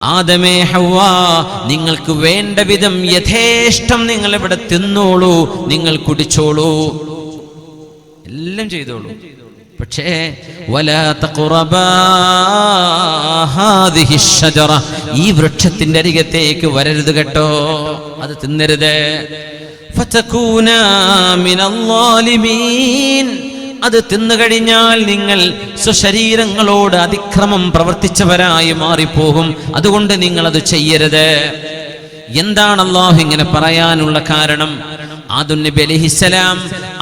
ആദമേ ഹവ്വാ, നിങ്ങൾക്ക് വേണ്ട വിധം യഥേഷ്ടം നിങ്ങൾ ഇവിടെ തിന്നോളൂ, നിങ്ങൾ കുടിച്ചോളൂ, എല്ലാം ചെയ്തോളൂ. പക്ഷേ വലാ തഖറബാ ഹാദിഹി ഷജറ, ഈ വൃക്ഷത്തിന്റെ അരികത്തേക്ക് വരരുത് കേട്ടോ, അത് തിന്നരുത്. ഫതകൂനാ മിനൽ ളാലിമീൻ, അത് തിന്നുകഴിഞ്ഞാൽ നിങ്ങൾ സ്വശരീരങ്ങളോട് അതിക്രമം പ്രവർത്തിച്ചവരായി മാറിപ്പോകും. അതുകൊണ്ട് നിങ്ങൾ അത് ചെയ്യരുത്. എന്താണ് അല്ലാഹു ഇങ്ങനെ പറയാനുള്ള കാരണം? ആദം നബി അലൈഹിസ്സലാം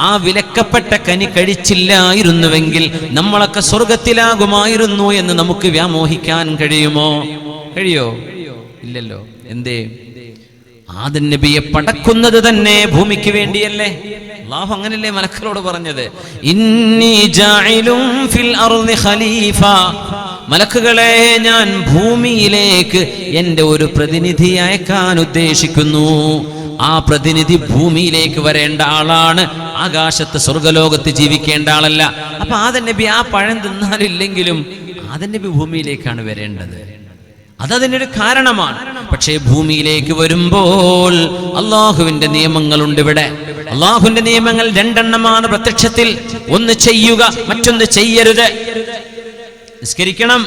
ആ വിലക്കപ്പെട്ട കനി കഴിച്ചില്ലായിരുന്നുവെങ്കിൽ നമ്മളൊക്കെ സ്വർഗത്തിലാകുമായിരുന്നു എന്ന് നമുക്ക് വ്യാമോഹിക്കാൻ കഴിയുമോ? കഴിയോ? ഇല്ലല്ലോ. എന്തേ? ആദം നബിയെ പടക്കുന്നത് തന്നെ ഭൂമിക്ക് വേണ്ടിയല്ലേ? അല്ലാഹു അങ്ങനല്ലേ മലക്കുകളോട് പറഞ്ഞത്, ഇന്നി ജാഇലും ഫിൽ അർളി ഖലീഫ, മലക്കുകളെ ഞാൻ ഭൂമിയിലേക്ക് എൻ്റെ ഒരു പ്രതിനിധി അയക്കാൻ ഉദ്ദേശിക്കുന്നു. ആ പ്രതിനിധി ഭൂമിയിലേക്ക് വരേണ്ട ആളാണ്, ആകാശത്ത് സ്വർഗലോകത്ത് ജീവിക്കേണ്ട ആളല്ല. അപ്പൊ ആദം നബി ആ പഴം തിന്നാലില്ലെങ്കിലും ആദം നബി ഭൂമിയിലേക്കാണ് വരേണ്ടത്. അതതിനൊരു കാരണമാണ്. പക്ഷേ ഭൂമിയിലേക്ക് വരുമ്പോൾ അള്ളാഹുവിന്റെ നിയമങ്ങളുണ്ട്. ഇവിടെ അള്ളാഹുവിന്റെ നിയമങ്ങൾ രണ്ടെണ്ണമാണ് പ്രത്യക്ഷത്തിൽ. ഒന്ന് ചെയ്യുക, മറ്റൊന്ന് ചെയ്യരുത്. നിസ്കരിക്കണം,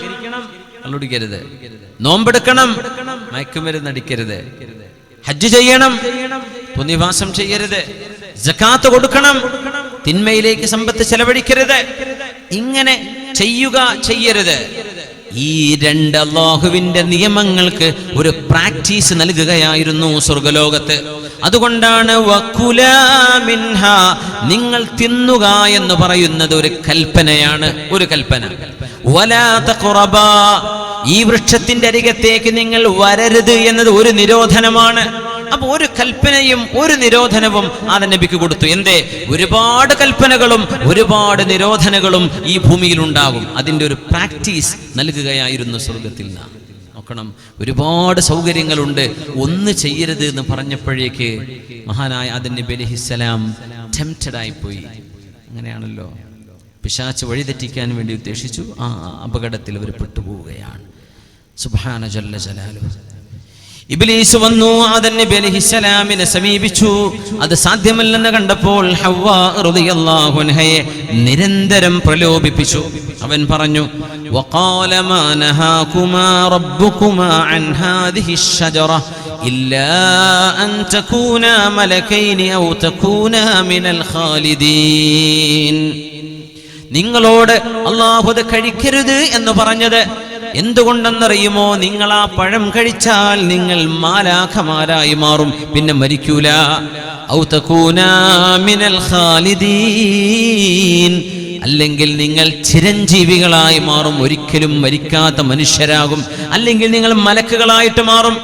കള്ളുടിക്കരുത്. നോമ്പെടുക്കണം, മയക്കുമരുന്ന് അടിക്കരുത്. ഹജ്ജ് ചെയ്യണം, പുണ്യവാസം ചെയ്യരുത്. സകാത്ത് കൊടുക്കണം, തിന്മയിലേക്ക് സമ്പത്ത് ചെലവഴിക്കരുത്. ഇങ്ങനെ ചെയ്യുക, ചെയ്യരുത്. ഈ രണ്ട് അല്ലാഹുവിന്റെ നിയമങ്ങൾക്ക് ഒരു പ്രാക്ടീസ് നൽകുകയായിരുന്നു സ്വർഗലോകത്ത്. അതുകൊണ്ടാണ് വകുലാ മിൻഹാ, നിങ്ങൾ തിന്നുക എന്ന് പറയുന്നത് ഒരു കൽപ്പനയാണ്, ഒരു കൽപ്പന. വലാ തഖറബാ, ഈ വൃക്ഷത്തിന്റെ അരികത്തേക്ക് നിങ്ങൾ വരരുത് എന്നത് ഒരു നിരോധനമാണ്. അപ്പൊ ഒരു കൽപ്പനയും ഒരു നിരോധനവും ആദം നബിക്ക് കൊടുത്തു. എന്തേ? ഒരുപാട് കൽപ്പനകളും ഒരുപാട് നിരോധനങ്ങളും ഈ ഭൂമിയിൽ ഉണ്ടാകും. അതിന്റെ ഒരു പ്രാക്ടീസ് നൽകുകയായിരുന്നു സ്വർഗത്തിൽ. നോക്കണം, ഒരുപാട് സൗകര്യങ്ങളുണ്ട്. ഒന്ന് ചെയ്യരുത് എന്ന് പറഞ്ഞപ്പോഴേക്ക് മഹാനായ ആദം നബി അലൈഹിസ്സലാം ടെംപ്റ്റഡ് ആയിപ്പോയി. അങ്ങനെയാണല്ലോ, പിശാച് വഴിതെറ്റിക്കാൻ വേണ്ടി ഉദ്ദേശിച്ചു. ആ അപകടത്തിൽ അവർ പെട്ടുപോവുകയാണ്. സുബ്ഹാന ജല്ല ജലാലുഹു. ഇബ്ലീസ് വന്നു ആദം നബി അലൈഹിസ്സലാമിനെ സമീപിച്ചു. അത് സാധ്യമല്ലെന്ന് കണ്ടപ്പോൾ ഹവ്വാ റളിയല്ലാഹു അൻഹയെ നിരന്തരം പ്രലോഭിപ്പിച്ചു. അവൻ പറഞ്ഞു, വഖാല മാ നഹാകുമാ റബ്ബുകുമാ അൻ ഹാദിഹി ഷജറ ഇല്ലാ അൻ തകൂനാ മലകൈനി ഔ തകൂനാ മിനൽ ഖാലിദീൻ. നിങ്ങളോട് അല്ലാഹു അത് കഴിക്കരുത് എന്ന് പറഞ്ഞത് എന്തുകൊണ്ടെന്നറിയുമോ? നിങ്ങൾ ആ പഴം കഴിച്ചാൽ നിങ്ങൾ മാലാഖമാരായി മാറും, പിന്നെ മരിക്കൂല. ഔ തകൂനാ മിനൽ ഖാലിദീൻ, അല്ലെങ്കിൽ നിങ്ങൾ ചിരഞ്ജീവികളായി മാറും, ഒരിക്കലും മരിക്കാത്ത മനുഷ്യരാകും. അല്ലെങ്കിൽ നിങ്ങൾ മലക്കുകളായിട്ട് മാറും.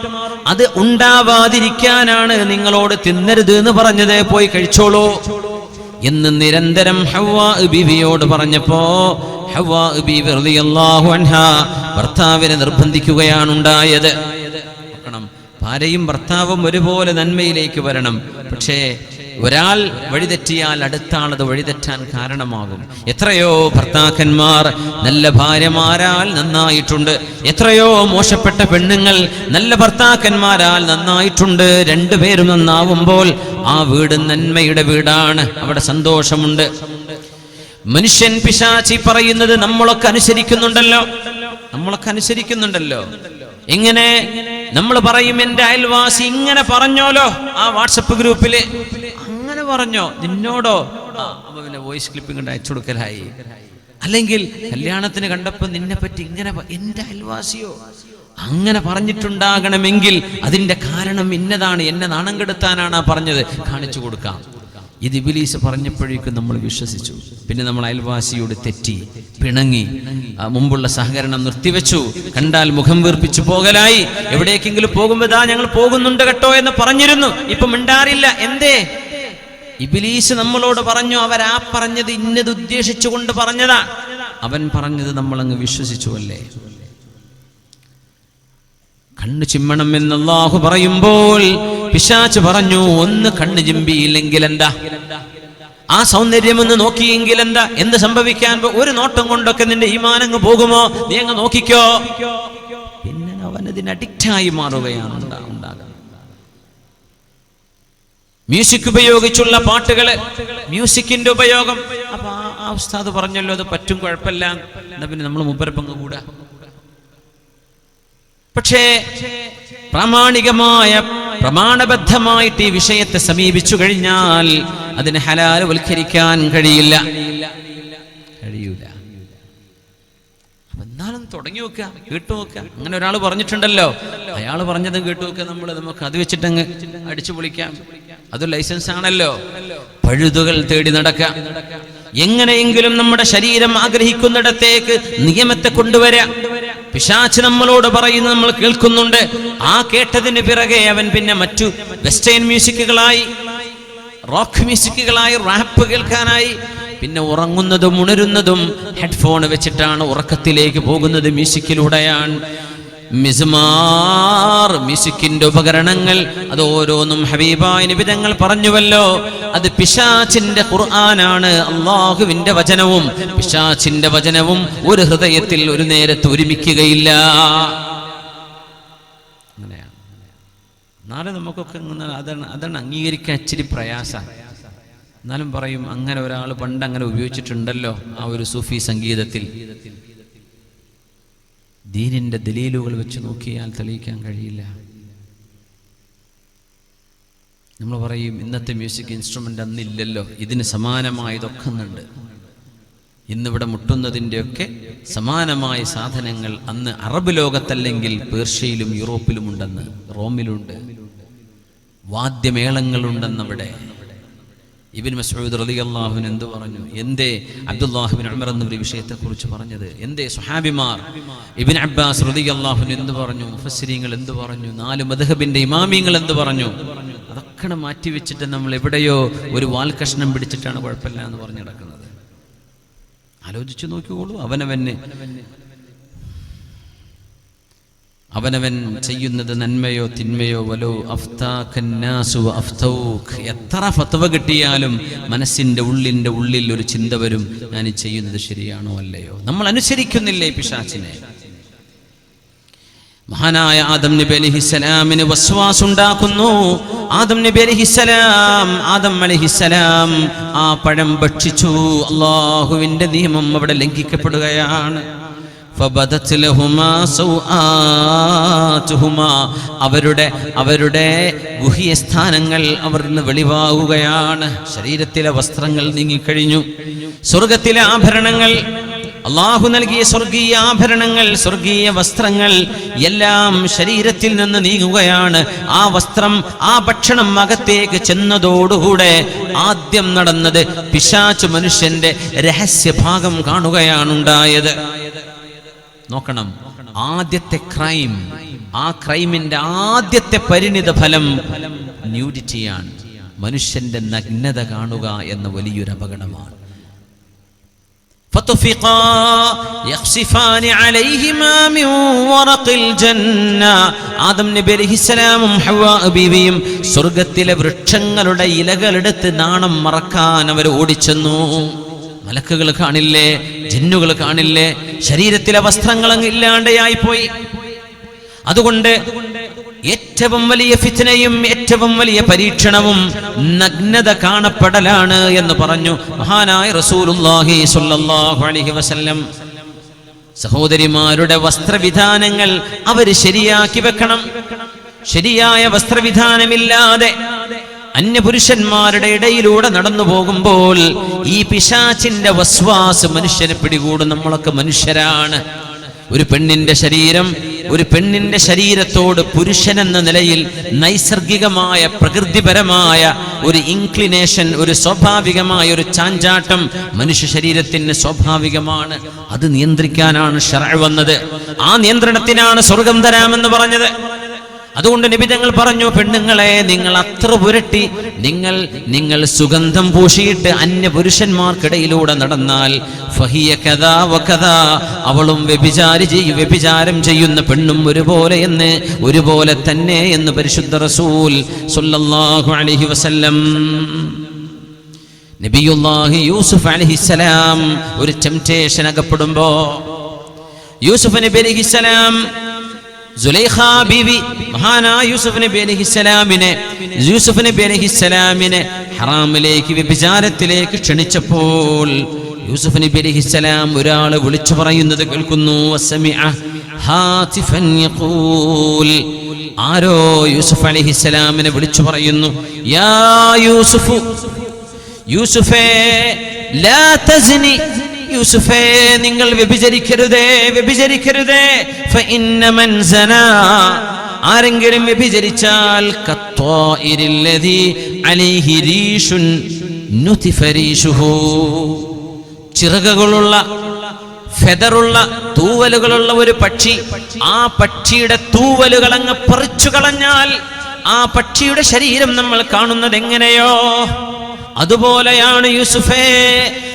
അത് ഉണ്ടാവാതിരിക്കാനാണ് നിങ്ങളോട് തിന്നരുത് എന്ന് പറഞ്ഞത്. പോയി കഴിച്ചോളൂ എന്ന് നിരന്തരം ഹവ്വാ ബീവിയോട് പറഞ്ഞപ്പോ ഹവ്വാ ബീവി റളിയല്ലാഹു അൻഹാ ഭർത്താവിനെ നിർബന്ധിക്കുകയാണ് ഉണ്ടായത്. നോക്കണം, ഭാര്യയും ഭർത്താവും ഒരുപോലെ നന്മയിലേക്ക് വരണം. പക്ഷേ ഒരാൾ വഴിതെറ്റിയാൽ അടുത്ത ആളത് വഴിതെറ്റാൻ കാരണമാകും. എത്രയോ ഭർത്താക്കന്മാർ നല്ല ഭാര്യമാരാൽ നന്നായിട്ടുണ്ട്. എത്രയോ മോശപ്പെട്ട പെണ്ണുങ്ങൾ നല്ല ഭർത്താക്കന്മാരാൽ നന്നായിട്ടുണ്ട്. രണ്ടുപേരും നന്നാവുമ്പോൾ ആ വീട് നന്മയുടെ വീടാണ്, അവിടെ സന്തോഷമുണ്ട്. മനുഷ്യൻ പിശാചി പറയുന്നത് നമ്മളൊക്കെ അനുസരിക്കുന്നുണ്ടല്ലോ. എങ്ങനെ? നമ്മൾ പറയും, എന്റെ അയൽവാസി ഇങ്ങനെ പറഞ്ഞോലോ ആ വാട്സപ്പ് ഗ്രൂപ്പില്, അങ്ങനെ പറഞ്ഞോ നിന്നോടോ, അപ്പൊ പിന്നെ വോയിസ് ക്ലിപ്പിംഗ് കൊണ്ട് അയച്ചു കൊടുക്കലായി. അല്ലെങ്കിൽ കല്യാണത്തിന് കണ്ടപ്പോ നിന്നെ പറ്റി ഇങ്ങനെ, എന്റെ അയൽവാസിയോ അങ്ങനെ പറഞ്ഞിട്ടുണ്ടാകണമെങ്കിൽ അതിന്റെ കാരണം ഇന്നതാണ്, എന്നെ നാണം കെടുത്താനാണ് പറഞ്ഞത്, കാണിച്ചു കൊടുക്കാം. ഇത് ഇബ്ലീസ് പറഞ്ഞപ്പോഴേക്കും നമ്മൾ വിശ്വസിച്ചു. പിന്നെ നമ്മൾ അയൽവാസിയോട് തെറ്റി, പിണങ്ങി, മുമ്പുള്ള സഹകരണം നിർത്തിവെച്ചു. കണ്ടാൽ മുഖം വീർപ്പിച്ചു പോകലായി. എവിടേക്കെങ്കിലും പോകുമ്പോൾ ഞങ്ങൾ പോകുന്നുണ്ട് കേട്ടോ എന്ന് പറഞ്ഞിരുന്നു, ഇപ്പൊ മിണ്ടാറില്ല. എന്തേ? ഇബ്ലീസ് നമ്മളോട് പറഞ്ഞു, അവരാ പറഞ്ഞത് ഇന്നത് ഉദ്ദേശിച്ചുകൊണ്ട് പറഞ്ഞതാ. അവൻ പറഞ്ഞത് നമ്മളങ്ങ് വിശ്വസിച്ചു അല്ലേ? കണ്ണു ചിമ്മണം എന്ന് അല്ലാഹു പറയുമ്പോൾ പിശാച് പറഞ്ഞു, ഒന്ന് കണ്ണ് ചിമ്പിയില്ലെങ്കിൽ എന്താ? ആ സൗന്ദര്യം ഒന്ന് നോക്കിയെങ്കിൽ എന്താ? എന്ത് സംഭവിക്കാൻ? ഒരു നോട്ടം കൊണ്ടൊക്കെ നിന്റെ ഈമാൻ അങ്ങ് പോകുമോ? നീ അങ്ങ് നോക്കിക്കോ. പിന്നെ അവൻ അവനതിന് അഡിക്റ്റായി മാറുകയാണ് ഉണ്ടാകുന്നത്. മ്യൂസിക് ഉപയോഗിച്ചുള്ള പാട്ടുകള്, മ്യൂസിക്കിന്റെ ഉപയോഗം. അപ്പൊ ആ ഉസ്താദ് പറഞ്ഞല്ലോ അത് പറ്റും, കുഴപ്പമില്ല, എന്നാ പിന്നെ നമ്മൾ മുമ്പര പങ്ക് കൂടാ. പക്ഷേ പ്രാമാണികമായ പ്രമാണബദ്ധമായിട്ട് ഈ വിഷയത്തെ സമീപിച്ചു കഴിഞ്ഞാൽ അതിന് ഹലാൽ വൽക്കരിക്കാൻ കഴിയൂല. എന്നാലും തുടങ്ങി വെക്കുക, കേട്ടു നോക്കുക. അങ്ങനെ ഒരാൾ പറഞ്ഞിട്ടുണ്ടല്ലോ, അയാൾ പറഞ്ഞതും കേട്ടു നോക്കുക. നമുക്ക് അത് വെച്ചിട്ടങ്ങ് അടിച്ചു പൊളിക്കാം. അത് ലൈസൻസ് ആണല്ലോ. പഴുതുകൾ തേടി നടക്കുക. എങ്ങനെയെങ്കിലും നമ്മുടെ ശരീരം ആഗ്രഹിക്കുന്നിടത്തേക്ക് നിയമത്തെ കൊണ്ടുവരാം. പിശാച് നമ്മളോട് പറയുന്നത് നമ്മൾ കേൾക്കുന്നുണ്ട്. ആ കേട്ടതിന് പിറകെ അവൻ പിന്നെ മറ്റു വെസ്റ്റേൺ മ്യൂസിക്കുകളായി, റോക്ക് മ്യൂസിക്കുകളായി, റാപ്പ് കേൾക്കാനായി, പിന്നെ ഉറങ്ങുന്നതും ഉണരുന്നതും ഹെഡ്ഫോൺ വെച്ചിട്ടാണ്. ഉറക്കത്തിലേക്ക് പോകുന്നത് മ്യൂസിക്കിലൂടെയാണ്. മിസ്മാർ, മ്യൂസിക്കിന്റെ ഉപകരണങ്ങൾ, അത് ഓരോന്നും ഹബീബായ നബി തങ്ങൾ പറഞ്ഞുവല്ലോ, അത് പിശാചിന്റെ ഖുർആനാണ്. അല്ലാഹുവിന്റെ വചനവും പിശാചിന്റെ വചനവും ഒരു ഹൃദയത്തിൽ ഒരു നേരത്ത് ഒരുമിക്കുകയില്ല. അങ്ങനെയാണ്. നാളെ നമുക്കൊക്കെ അതാണ് അംഗീകരിക്കാൻ ഇച്ചിരി പ്രയാസം. എന്നാലും പറയും, അങ്ങനെ ഒരാൾ പണ്ട് അങ്ങനെ ഉപയോഗിച്ചിട്ടുണ്ടല്ലോ ആ ഒരു സൂഫി സംഗീതത്തിൽ. ദീനിന്റെ ദലീലുകൾ വെച്ച് നോക്കിയാൽ തെളിയിക്കാൻ കഴിയില്ല. നമ്മൾ പറയും ഇന്നത്തെ മ്യൂസിക് ഇൻസ്ട്രുമെന്റ് അന്നില്ലല്ലോ, ഇതിന് സമാനമായതൊക്കെ ഒന്നുണ്ട്. ഇന്നിവിടെ മുട്ടുന്നതിൻ്റെയൊക്കെ സമാനമായ സാധനങ്ങൾ അന്ന് അറബ് ലോകത്തല്ലെങ്കിൽ പേർഷ്യയിലും യൂറോപ്പിലും ഉണ്ടെന്ന്, റോമിലുണ്ട്. വാദ്യമേളങ്ങളുണ്ടെന്നവിടെ. ഇബ്നു മസ്ഊദ് റളിയല്ലാഹു അൻഹു എന്തു പറഞ്ഞു? എന്തേ അബ്ദുല്ലാഹ് ഇബ്നു ഉമർ എന്ന വിഷയത്തെക്കുറിച്ച് പറഞ്ഞത്? എന്തേ സ്വഹാബിമാർ? ഇബ്നു അബ്ബാസ് റളിയല്ലാഹു അൻഹു എന്തു പറഞ്ഞു? മുഫസ്സിരീങ്ങൾ എന്തു പറഞ്ഞു? 4 മദ്ഹബിന്റെ ഇമാമിങ്ങൾ എന്തു പറഞ്ഞു? അതൊക്കെ മാറ്റി വെച്ചിട്ട് നമ്മൾ എവിടെയോ ഒരു വാൽ കഷ്ണം പിടിച്ചിട്ടാണ് കുഴപ്പമില്ല എന്ന് പറഞ്ഞു നടക്കുന്നത്. ആലോചിച്ചു നോക്കിക്കോളൂ. അവനവൻ ചെയ്യുന്നത് നന്മയോ തിന്മയോ, വലോ അഫ്താഖന്നാസു വഅഫ്തൗക്, എത്ര ഫത്വ കിട്ടിയാലും മനസ്സിന്റെ ഉള്ളിൽ ഒരു ചിന്ത വരും, ഞാൻ ഈ ചെയ്യുന്നത് ശരിയാണോ അല്ലയോ. നമ്മൾ അനുസരിക്കുന്നില്ലേ പിശാചിനെ? മഹാനായ ആദം നബി അലൈഹിസ്സലാമിന് വസ്വാസ് ഉണ്ടാക്കുന്നു. ആദം നബി അലൈഹിസ്സലാം, ആദം അലൈഹിസ്സലാം ആ പഴം ഭക്ഷിച്ചു. അല്ലാഹുവിന്റെ നിയമം അവിടെ ലംഘിക്കപ്പെടുകയാണ്. അവരുടെ ഗുഹ്യ സ്ഥാനങ്ങൾ അവർന്ന് വെളിവാകുകയാണ്. ശരീരത്തിലെ വസ്ത്രങ്ങൾ നീങ്ങിക്കഴിഞ്ഞു. സ്വർഗത്തിലെ ആഭരണങ്ങൾ, അള്ളാഹു നൽകിയ സ്വർഗീയ ആഭരണങ്ങൾ, സ്വർഗീയ വസ്ത്രങ്ങൾ എല്ലാം ശരീരത്തിൽ നിന്ന് നീങ്ങുകയാണ്. ആ വസ്ത്രം, ആ ഭക്ഷണം അകത്തേക്ക് ചെന്നതോടുകൂടെ ആദ്യം നടന്നത് പിശാച് മനുഷ്യന്റെ രഹസ്യഭാഗം കാണുകയാണ് ഉണ്ടായത്. നോക്കണം, ആദ്യത്തെ ക്രൈം, ആ ക്രൈമിന്റെ ആദ്യത്തെ പരിണിത ഫലം ന്യൂഡിറ്റിയാണ്. മനുഷ്യന്റെ നഗ്നത കാണുക എന്ന വലിയൊരു അപകടമാണ്. ആദം നബി അലൈഹിസ്സലാമും ഹവ്വാ ബീവിയും സ്വർഗത്തിലെ വൃക്ഷങ്ങളുടെ ഇലകളെടുത്ത് നാണം മറക്കാൻ അവർ ഓടിച്ചെന്നു. മലക്കുകൾ കാണില്ലേ, ജിന്നുകൾ കാണില്ലേ, ശരീരത്തിലെ വസ്ത്രങ്ങൾ അങ്ങ് ഇല്ലാണ്ടെയായി പോയി. അതുകൊണ്ട് ഏറ്റവും വലിയ ഫിത്നയും ഏറ്റവും വലിയ പരീക്ഷണവും നഗ്നത കാണപ്പെടലാണ് എന്ന് പറഞ്ഞു മഹാനായ റസൂലുള്ളാഹി സ്വല്ലല്ലാഹു അലൈഹി വസല്ലം. സഹോദരിമാരുടെ വസ്ത്രവിധാനങ്ങൾ അവര് ശരിയാക്കി വെക്കണം. ശരിയായ വസ്ത്രവിധാനമില്ലാതെ അന്യപുരുഷന്മാരുടെ ഇടയിലൂടെ നടന്നു പോകുമ്പോൾ ഈ പിശാചിന്റെ വസ്വാസ് മനുഷ്യനെ പിടികൂടും. നമ്മളൊക്കെ മനുഷ്യരാണ്. ഒരു പെണ്ണിന്റെ ശരീരം, ഒരു പെണ്ണിന്റെ ശരീരത്തോട് പുരുഷൻ എന്ന നിലയിൽ നൈസർഗികമായ പ്രകൃതിപരമായ ഒരു ഇൻക്ലിനേഷൻ, ഒരു സ്വാഭാവികമായ ഒരു ചാഞ്ചാട്ടം മനുഷ്യ ശരീരത്തിന് സ്വാഭാവികമാണ്. അത് നിയന്ത്രിക്കാനാണ് ശർഅ് വന്നത്. ആ നിയന്ത്രണത്തിനാണ് സ്വർഗം തരാമെന്ന് പറഞ്ഞത്. അതുകൊണ്ട് നബി തങ്ങൾ പറഞ്ഞു, പെണ്ണുങ്ങളെ നിങ്ങൾ അത്ര പുരട്ടി, നിങ്ങൾ സുഗന്ധം പൂശിയിട്ട് അന്യ പുരുഷന്മാർക്കിടയിലൂടെ നടന്നാൽ ഫഹിയ കദാ വകദാ, അവളും വ്യഭിചാരം ചെയ്യുന്ന പെണ്ണും ഒരുപോലെ തന്നെ എന്ന് പരിശുദ്ധ റസൂൽ സ്വല്ലല്ലാഹു അലൈഹി വസല്ലം. നബിയുല്ലാഹി യൂസുഫ് അലൈഹിസ്സലാം ഒരു ടെംപ്റ്റേഷൻ അകപ്പെടുമ്പോ, യൂസുഫ് നബി അലൈഹിസ്സലാം സുലൈഖ ബീവി മഹാനായ യൂസുഫ് നബി അലൈഹിസ്സലാമിനെ ഹറാമിലേക്ക്, വ്യഭിചാരത്തിലേക്ക് ക്ഷണിച്ചപ്പോൾ യൂസുഫ് നബി അലൈഹിസ്സലാം ഒരാൾ വിളിച്ചു പറയുന്നത് കേൾക്കുന്നു. വസമിഅ ഹാതിഫൻ യഖൂൽ, ആരോ യൂസുഫ് അലൈഹിസ്സലാമിനെ വിളിച്ചു പറയുന്നു, യാ യൂസുഫ്, യൂസുഫേ ലാ തസ്നി, യൂസുഫേ നിങ്ങൾ വ്യഭിചരിക്കരുതേ, വ്യഭിചരിക്കരുതേ. ഫഇന്ന മൻ സനാ, ആരെങ്കിലും വ്യഭിചരിച്ചാൽ കത്വാഇരില്ലദി അലൈഹി റീഷുൻ നുതിഫ റീഷുഹു, ചിറകുകളുള്ള ഫെദറുള്ള തൂവലുകളുള്ള ഒരു പക്ഷി, ആ പക്ഷിയുടെ തൂവലുകൾ അങ്ങ് പറിച്ചു കളഞ്ഞാൽ ആ പക്ഷിയുടെ ശരീരം നമ്മൾ കാണുന്നത് എങ്ങനെയോ അതുപോലെയാണ് യൂസുഫേ,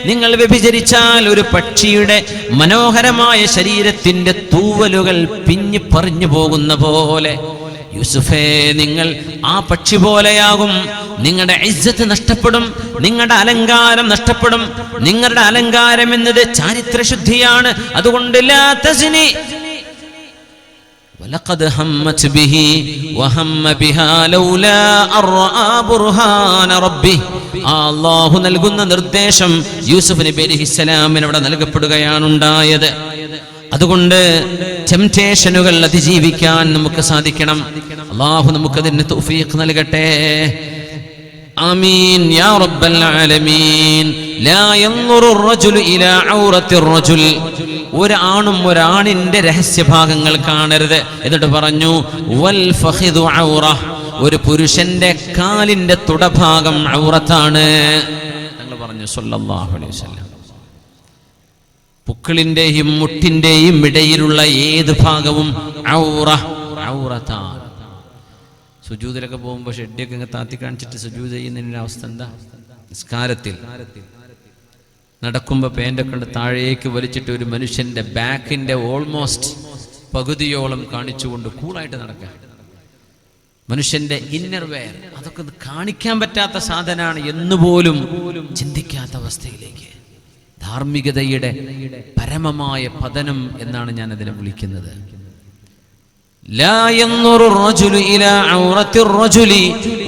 നിങ്ങൾ വ്യഭിചരിച്ചാൽ ഒരു പക്ഷിയുടെ മനോഹരമായ ശരീരത്തിന്റെ തൂവലുകൾ പിഞ്ഞു പറഞ്ഞു പോകുന്ന പോലെ യൂസുഫേ നിങ്ങൾ ആ പക്ഷി പോലെയാകും. നിങ്ങളുടെ ഇസ്സത്ത് നഷ്ടപ്പെടും, നിങ്ങളുടെ അലങ്കാരം നഷ്ടപ്പെടും. നിങ്ങളുടെ അലങ്കാരം എന്നത് ചാരിത്രശുദ്ധിയാണ്. അതുകൊണ്ട് ലാ തസ്നി വലഖദ് ഹമ്മത് ബിഹി വഹമ്മ ബിഹാ ലൗലാ അർആ ബുർഹാന റബ്ബി. അല്ലാഹു നൽകുന്ന നിർദ്ദേശം യൂസുഫ് നബി അലൈഹിസ്സലാമിന് അവിടെ നൽകപ്പെടുകയാണ് ഉണ്ടായത്. അതുകൊണ്ട് ടെംപ്റ്റേഷനുകൾ അതിജീവിക്കാൻ നമുക്ക് സാധിക്കണം. അല്ലാഹു നമുക്കതിന് തൗഫീഖ് നൽകട്ടെ. ആമീൻ യാ റബ്ബൽ ആലമീൻ. ലാ യൻദുറു റജുലു ഇലാ ഔറത്തിർ റജുൽ, ഒരു ആണും ഒരാണിന്റെ രഹസ്യഭാഗങ്ങൾ കാണരുത്. എന്നിട്ട് പറഞ്ഞു വൽ ഫഖിദു ഔറ, ഒരു പുരുഷന്റെ കാലിന്റെ തുടഭാഗം ഔറത്താണ്. തങ്ങൾ പറഞ്ഞു സല്ലല്ലാഹു അലൈഹി വസല്ലം, പുക്കിളിന്റെയും മുട്ടിന്റെയും ഇടയിലുള്ള ഏത് ഭാഗവും ഔറത്താണ്. സുജൂദിലൊക്കെ പോകുമ്പോൾ ഷെഡിയൊക്കെ ഇങ്ങനെ താത്തി കാണിച്ചിട്ട് സുജൂദ് ചെയ്യുന്നതിൻ്റെ അവസ്ഥ എന്താ? നിസ്കാരത്തിൽ നടക്കുമ്പോൾ പേൻ്റൊക്കെ കൊണ്ട് താഴേക്ക് വലിച്ചിട്ട് ഒരു മനുഷ്യന്റെ ബാക്കിന്റെ ഓൾമോസ്റ്റ് പകുതിയോളം കാണിച്ചുകൊണ്ട് കൂളായിട്ട് നടക്കുക. മനുഷ്യന്റെ ഇന്നർ വെയർ അതൊക്കെ കാണിക്കാൻ പറ്റാത്ത സാധനമാണ് എന്നുപോലും ചിന്തിക്കാത്ത അവസ്ഥയിലേക്ക് ധാർമ്മികതയുടെ പരമമായ പതനം എന്നാണ് ഞാൻ അതിനെ വിളിക്കുന്നത്. ലാ യൻദുറു റജുലു ഇലാ ഔറത്തിർ റജുലി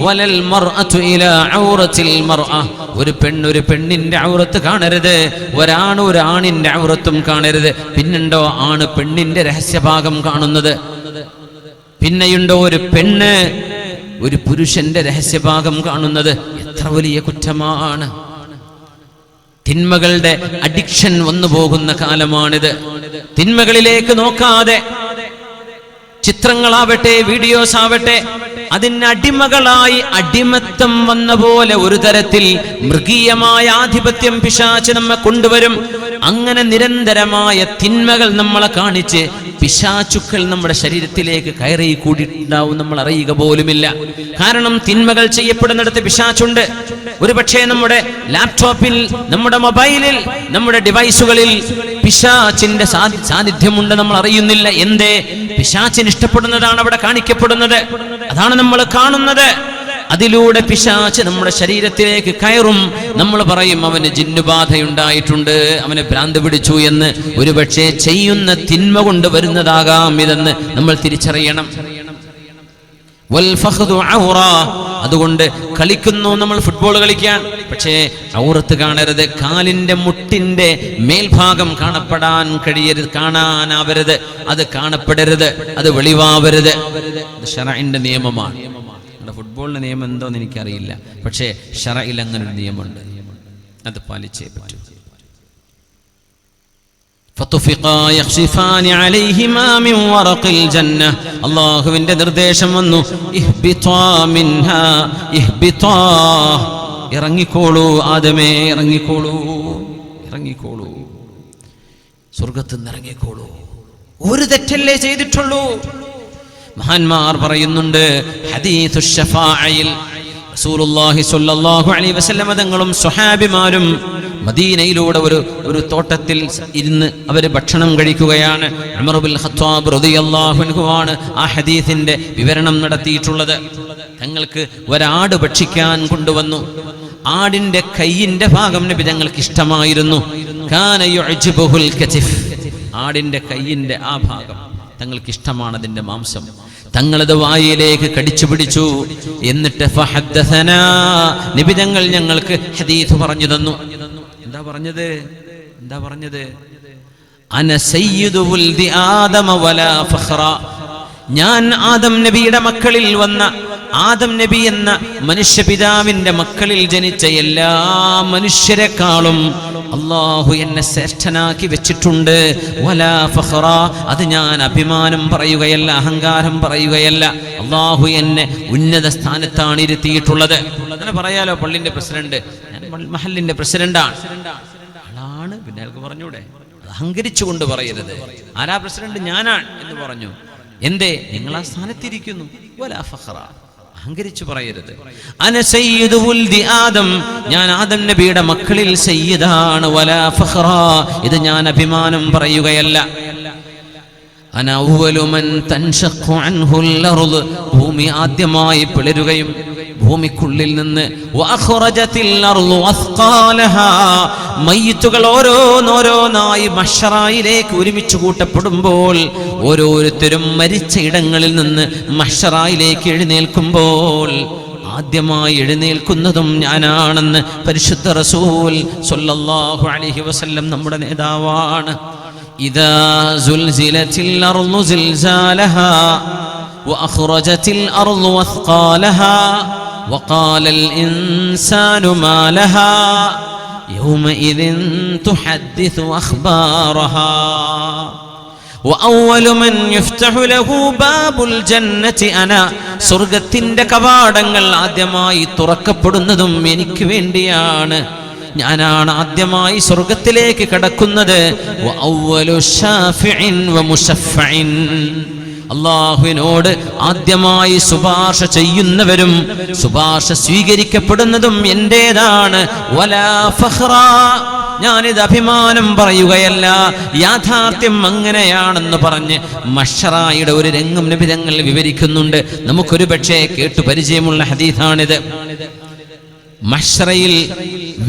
വലൽ മർഅതു ഇലാ ഔറത്തിൽ മർഅ, ഒരു പെണ്ണിന്റെ ഔറത്ത് കാണരുത്, ഒരാണ് ഒരാണിന്റെ ഔറത്തും കാണരുത്. പിന്നുണ്ടോ ആണ് പെണ്ണിന്റെ രഹസ്യഭാഗം കാണുന്നത്? പിന്നെയുണ്ടോ ഒരു പെണ്ണ് ഒരു പുരുഷന്റെ രഹസ്യഭാഗം കാണുന്നത്? എത്ര വലിയ കുറ്റമാണ്! തിന്മകളുടെ അഡിക്ഷൻ വന്നു പോകുന്ന കാലമാണിത്. തിന്മകളിലേക്ക് നോക്കാതെ ചിത്രങ്ങളാവട്ടെ വീഡിയോസ് ആവട്ടെ അതിന് അടിമകളായി അടിമത്തം വന്ന പോലെ ഒരു തരത്തിൽ മൃഗീയമായ ആധിപത്യം പിശാച് നമ്മെ കൊണ്ടുവരും. അങ്ങനെ നിരന്തരമായ തിന്മകൾ നമ്മളെ കാണിച്ച് പിശാചുക്കൾ നമ്മുടെ ശരീരത്തിലേക്ക് കയറി കൂടിയിട്ടുണ്ടാവും, നമ്മൾ അറിയുക പോലുമില്ല. കാരണം തിന്മകൾ ചെയ്യപ്പെടുന്നിടത്ത് പിശാചുണ്ട്. ഒരുപക്ഷെ നമ്മുടെ ലാപ്ടോപ്പിൽ, നമ്മുടെ മൊബൈലിൽ, നമ്മുടെ ഡിവൈസുകളിൽ പിശാചിന്റെ സാന്നിധ്യമുണ്ട്, നമ്മൾ അറിയുന്നില്ല. എന്തേ? പിശാചിന് ഇഷ്ടപ്പെടുന്നതാണ് അവിടെ കാണിക്കപ്പെടുന്നത്, അതാണ് നമ്മൾ കാണുന്നത്. അതിലൂടെ പിശാച് നമ്മുടെ ശരീരത്തിലേക്ക് കയറും. നമ്മൾ പറയും അവന് ജിന്നുബാധയുണ്ടായിട്ടുണ്ട്, അവന് ഭ്രാന്ത് പിടിച്ചു എന്ന്. ഒരുപക്ഷെ ചെയ്യുന്ന തിന്മ കൊണ്ട് വരുന്നതാകാം ഇതെന്ന് നമ്മൾ തിരിച്ചറിയണം. അതുകൊണ്ട് കളിക്കുന്നു, നമ്മൾ ഫുട്ബോൾ കളിക്കാൻ, പക്ഷേ ഔറത്ത് കാണരുത്. കാലിന്റെ മുട്ടിന്റെ മേൽഭാഗം കാണപ്പെടാൻ കഴിയരുത്, കാണാനാവരുത്, അത് കാണപ്പെടരുത്, അത് വെളിവാവരുത്. അത് ശറഇന്റെ നിയമമാണ്. ഫുട്ബോളിന്റെ നിയമം എന്തോന്ന് എനിക്കറിയില്ല, പക്ഷേ ശറഇൽ അങ്ങനൊരു നിയമമുണ്ട്, അത് പാലിച്ചേ പറ്റൂ. അല്ലാഹുവിന്റെ നിർദ്ദേശം വന്നു, ഇറങ്ങിക്കോളൂ ആദമേ, ഇറങ്ങിക്കോളൂ, ഇറങ്ങിക്കോളൂ, സ്വർഗത്തിൽ നിന്ന് ഇറങ്ങിക്കോളൂ. ഒരു തെറ്റല്ലേ ചെയ്തിട്ടുള്ളൂ. മഹാന്മാർ പറയുന്നുണ്ട് ഹദീഥു ശഫാഅയിൽ റസൂലുള്ളാഹി സ്വല്ലല്ലാഹു അലൈഹി വസല്ലം തങ്ങളും സ്വഹാബിമാരും മദീനയിലൂടെ ഒരു തോട്ടത്തിൽ ഇരുന്ന് അവർ ഭക്ഷണം കഴിക്കുകയാണ്. ഉമർ ഇബ്നുൽ ഖത്താബ് റളിയല്ലാഹു അൻഹു ആണ് ആ ഹദീസിന്റെ വിവരണം നടത്തിയിട്ടുള്ളത്. തങ്ങൾക്ക് ഒരാട് ഭക്ഷിക്കാൻ കൊണ്ടുവന്നു. ആടിന്റെ കൈയിന്റെ ഭാഗം നബി തങ്ങൾക്ക് ഇഷ്ടമായിരുന്നു. കാന യുഅ്ജിബുൽ കതിഫ്, ആടിന്റെ കൈയിന്റെ ആ ഭാഗം തങ്ങൾക്ക് ഇഷ്ടമാണ് അതിന്റെ മാംസം. തങ്ങളത് വായിലേക്ക് കടിച്ചു പിടിച്ചു. എന്നിട്ട് ഫഹദ്ദസനാ, നബി തങ്ങൾ ഞങ്ങൾക്ക് ഹദീസ് പറഞ്ഞു തന്നു. എന്താ പറഞ്ഞത്? അന സയ്യിദു വൽദി ആദമ വലാ ഫഖറ, ഞാൻ ആദം നബിയുടെ മക്കളിൽ വന്ന ആദം നബി എന്ന മനുഷ്യപിതാവിന്റെ മക്കളിൽ ജനിച്ച എല്ലാ മനുഷ്യരെക്കാളും അല്ലാഹു എന്നെ ശ്രേഷ്ഠനാക്കി വെച്ചിട്ടുണ്ട്. വലാ ഫഖറ, അത് ഞാൻ അഭിമാനം പറയുകയല്ല, അഹങ്കാരം പറയുകയല്ല. അല്ലാഹു എന്നെ ഉന്നത സ്ഥാനത്താണ് ഇരുത്തിയിട്ടുള്ളത്. അങ്ങനെ പറയാലോ, പള്ളിന്റെ പ്രസിഡന്റ്, ഞാൻ മഹല്ലിന്റെ പ്രസിഡന്റാണ് ആളാണ്, പിന്നെ അയാൾക്ക് പറഞ്ഞൂടെ? അഹങ്കരിച്ചുകൊണ്ട് പറയരുത്. ആരാ പ്രസിഡന്റ്? ഞാനാണ് എന്ന് പറഞ്ഞു. എന്തേ? നിങ്ങൾ ആ സ്ഥാനത്തിരിക്കുന്നു. വലാ ഫഖറ, അഹങ്കരിച്ചു പറയരുത്. അന സയ്യിദു വൽദി ആദം, ഞാൻ ആദം നബിയുടെ മക്കളിൽ സയ്യിദാണ്. വലാ ഫഖറ, ഇത് ഞാൻ അഭിമാനം പറയുകയല്ല. അന അവ്വലു മൻ തൻഷഖു അൻഹുൽ അർദ്, ഭൂമി ആദ്യമായി പിളരുകയും ഭൂമിക്കുള്ളിൽ നിന്ന് വഅഖറജത്തിൽ അർദു അസ്ഖാലഹാ, മയ്യിത്തുകൾ ഓരോന്നോരോന്നായി മഹ്ശറായിലേക്ക് ഒരുമിച്ച് കൂട്ടപ്പെടുമ്പോൾ ഓരോരുത്തരും മരിച്ച ഇടങ്ങളിൽ നിന്ന് മഹ്ശറായിലേക്ക് എഴുന്നേൽക്കുമ്പോൾ ആദ്യമായി എഴുന്നേൽക്കുന്നതും ഞാനാണെന്ന് പരിശുദ്ധ റസൂൽ സ്വല്ലല്ലാഹു അലൈഹി വസല്ലം നമ്മുടെ നേതാവാണ്. ഇദാ സുൽസിലത്തിൽ അർദു സിൽസാലഹാ വഅഖറജത്തിൽ അർദു അസ്ഖാലഹാ വഖാലൽ ഇൻസാനു മാ ലഹാ യൗമഇദിൻ തുഹദ്ദിസു അഖ്ബാറഹാ വഅവ്വലു മൻ യുഫ്തഹു ലഹു ബാബുൽ ജന്നതി അന, സ്വർഗ്ഗത്തിന്റെ കവാടങ്ങൾ ആദ്യമായി തുറക്കപ്പെടുന്നതും എനിക്ക് വേണ്ടിയാണ്. ഞാനാണ് ആദ്യമായി സ്വർഗ്ഗത്തിലേക്ക് കടക്കുന്നത്. വഅവ്വലു ശാഫിഇൻ വമുശഫഇൻ, അല്ലാഹുവിനോട് ആദ്യമായി ശുപാർശ ചെയ്യുന്നവരും ശുപാർശ സ്വീകരിക്കപ്പെടുന്നതും എന്റേതാണ്. വലാ ഫഖറ, ഞാനിത് അഭിമാനം പറയുകയല്ല, യാഥാർത്ഥ്യം അങ്ങനെയാണെന്ന് പറഞ്ഞ് മഹ്ശറായുടെ ഒരു രംഗം നബി തങ്ങൾ വിവരിക്കുന്നുണ്ട്. നമുക്കൊരു പക്ഷേ കേട്ടു പരിചയമുള്ള ഹദീസാണിത്. മഹ്ശറയിൽ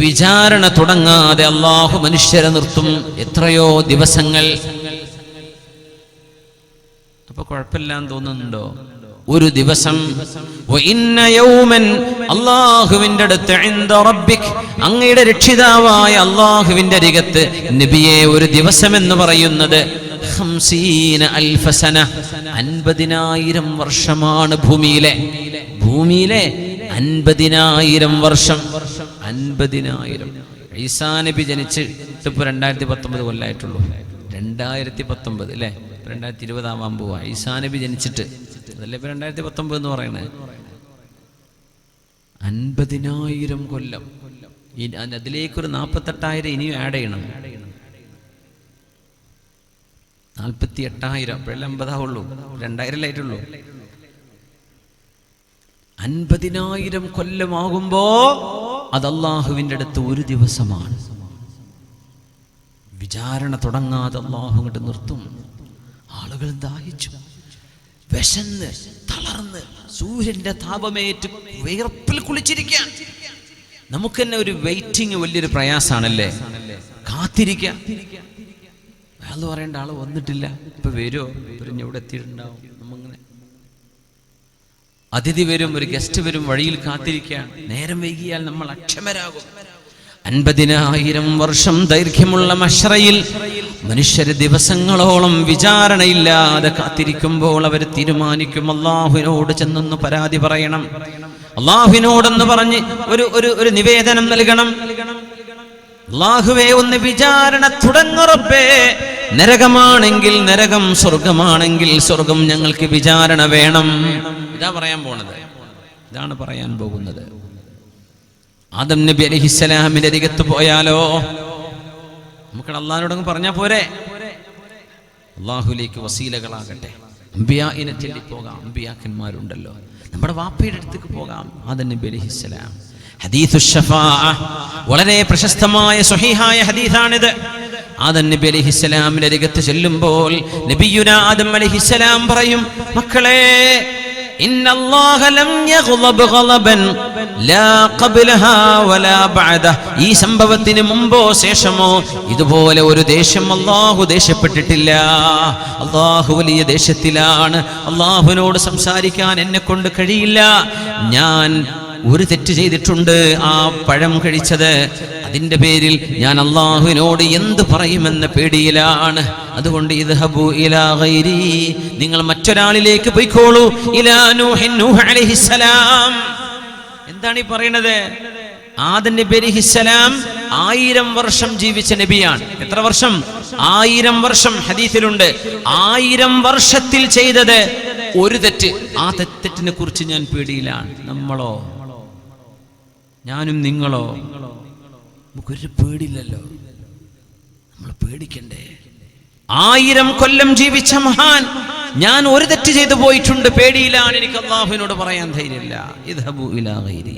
വിചാരണ തുടങ്ങാതെ അല്ലാഹു മനുഷ്യരെ നിർത്തും എത്രയോ ദിവസങ്ങൾ. അപ്പൊ കുഴപ്പമില്ലാന്ന് തോന്നുന്നുണ്ടോ? ഒരു ദിവസം അല്ലാഹുവിന്റെ അടുത്ത് ഇൻദ റബ്ബിക്, അങ്ങയുടെ രക്ഷിതാവായ അല്ലാഹുവിന്റെ അരികത്ത് നബിയെ ഒരു ദിവസം എന്ന് പറയുന്നത് 50,000 സന, 50,000 വർഷമാണ്. ഭൂമിയിലെ 50,000 വർഷം. 50,000. ഈസാ നബി ജനിച്ചിട്ട് ഇപ്പൊ 2019 കൊല്ലായിട്ടുള്ളൂ. 2019 അല്ലേ? 2020 ആവാൻ പോവാ. ഈസാ നബി ജനിച്ചിട്ട്, അതല്ലേ ഇപ്പൊ 2019 എന്ന് പറയുന്നത്. 50,000 കൊല്ലം. അതിലേക്കൊരു 48,000 ഇനിയും ആഡ് ചെയ്യണം. 48,000. അപ്പോഴല്ലേ 50 ആവുള്ളൂ. 2000 ആയിട്ടുള്ളൂ. 50,000 കൊല്ലമാകുമ്പോ അത് അല്ലാഹുവിന്റെ അടുത്ത് ഒരു ദിവസമാണ്. വിചാരണ തുടങ്ങാതെ അല്ലാഹു അങ്ങോട്ട് നിർത്തും. ആളുകൾ ദാഹിച്ചു, വിശന്ന്, തളർന്ന്, സൂര്യന്റെ താപമേറ്റ് വിയർപ്പിൽ കുളിച്ചിരിക്കാൻ. നമുക്ക് തന്നെ ഒരു വെയിറ്റിംഗ് വലിയൊരു പ്രയാസാണല്ലേ? കാത്തിരിക്കാൻ. അയാൾ പറയേണ്ട ആള് വന്നിട്ടില്ല, ഇപ്പൊ വരുമോ, ഇവിടെ എത്തിയിട്ടുണ്ടാവും. നമ്മങ്ങനെ അതിഥി വരും, ഒരു ഗസ്റ്റ് വരും, വഴിയിൽ കാത്തിരിക്കാൻ. നേരം വൈകിയാൽ നമ്മൾ അക്ഷമരാകും. 50,000 വർഷം ദൈർഘ്യമുള്ള മഹ്ശറയിൽ മനുഷ്യര് ദിവസങ്ങളോളം വിചാരണയില്ലാതെ കാത്തിരിക്കുമ്പോൾ അവർ തീരുമാനിക്കും, അല്ലാഹുവിനോട് ചെന്നൊന്ന് പരാതി പറയണം, അല്ലാഹുവിനോടെന്ന് പറഞ്ഞ് ഒരു നിവേദനം നൽകണം. അല്ലാഹുവേ, ഒന്ന് വിചാരണ തുടങ്ങുറപ്പേ. നരകമാണെങ്കിൽ നരകം, സ്വർഗമാണെങ്കിൽ സ്വർഗം, ഞങ്ങൾക്ക് വിചാരണ വേണം. ഇതാ പറയാൻ പോണത്, ഇതാണ് പറയാൻ പോകുന്നത്. ആദം നബി അലൈഹിസ്സലാമിന്റെ അരികത്ത് പോയാലോ? നമുക്ക് അള്ളാഹിനോടങ്ങ് പറഞ്ഞാൽ പോരെ? അള്ളാഹുലേക്ക് വസീലകളാകട്ടെ. അമ്പിയാഇനെ ചൊല്ലി പോകാം, അമ്പിയാക്കന്മാരുണ്ടല്ലോ. നമ്മുടെ വാപ്പയുടെ അടുത്തേക്ക് പോകാം. ആദം നബി അലൈഹിസ്സലാം. ഹദീസു ശഫാഅ, വളരെ പ്രശസ്തമായ സ്വഹീഹായ ഹദീസാണിത്. ആദം നബി അലൈഹിസ്സലാമിന്റെ അരികത്ത് ചെല്ലുമ്പോൾ നബിയുനാ ആദം അലൈഹിസ്സലാം പറയും, മക്കളെ, ഇന്നല്ലാഹ ലം യഗ്ളബ് ഗളബൻ ലാ ഖബ്ലഹാ വലാ ബഅദഹ. ഈ സംഭവത്തിന് മുമ്പോ ശേഷമോ ഇതുപോലെ ഒരു ദേഷ്യം അല്ലാഹു ദേഷ്യപ്പെട്ടിട്ടില്ല. അല്ലാഹു വലിയ ദേഷ്യത്തിലാണ്. അല്ലാഹുവിനോട് സംസാരിക്കാൻ എന്നെ കൊണ്ട് കഴിയില്ല. ഞാൻ ഒരു തെറ്റ് ചെയ്തിട്ടുണ്ട്, ആ പഴം കഴിച്ചത്. അതിന്റെ പേരിൽ ഞാൻ അല്ലാഹുവിനോട് എന്ത് പറയുമെന്ന പേടിയിലാണ്. അതുകൊണ്ട് ഇദ്ഹബു ഇലാ ഗൈരി, നിങ്ങൾ മറ്റൊരാളിലേക്ക് പോയിക്കോളൂ. ഇലാ നൂഹ് അലൈഹിസ്സലാം. എന്താണ് ഈ പറയുന്നത്? ആദം നബി അലൈഹിസ്സലാം 1000 വർഷം ജീവിച്ച നബിയാണ്. എത്ര വർഷം? 1000 വർഷം. ഹദീസിലുണ്ട് 1000 വർഷത്തിൽ ചെയ്തത് ഒരു തെറ്റ്. ആ തെറ്റിനെ കുറിച്ച് ഞാൻ പേടിയിലാണ്. നമ്മളോ, ഞാനും നിങ്ങളോ? നമുക്കൊരു പേടിയില്ലല്ലോ. നമ്മൾ പേടിക്കണ്ടേ? 1000 കൊല്ലം ജീവിച്ച മഹാൻ, ഞാൻ ഒരു തെറ്റ് ചെയ്തു പോയിട്ടുണ്ട്, പേടിയിലാണ്, എനിക്ക് അല്ലാഹുവിനോട് പറയാൻ ധൈര്യമില്ല. ഇദ്ഹബു ഇലാ ഗൈരി.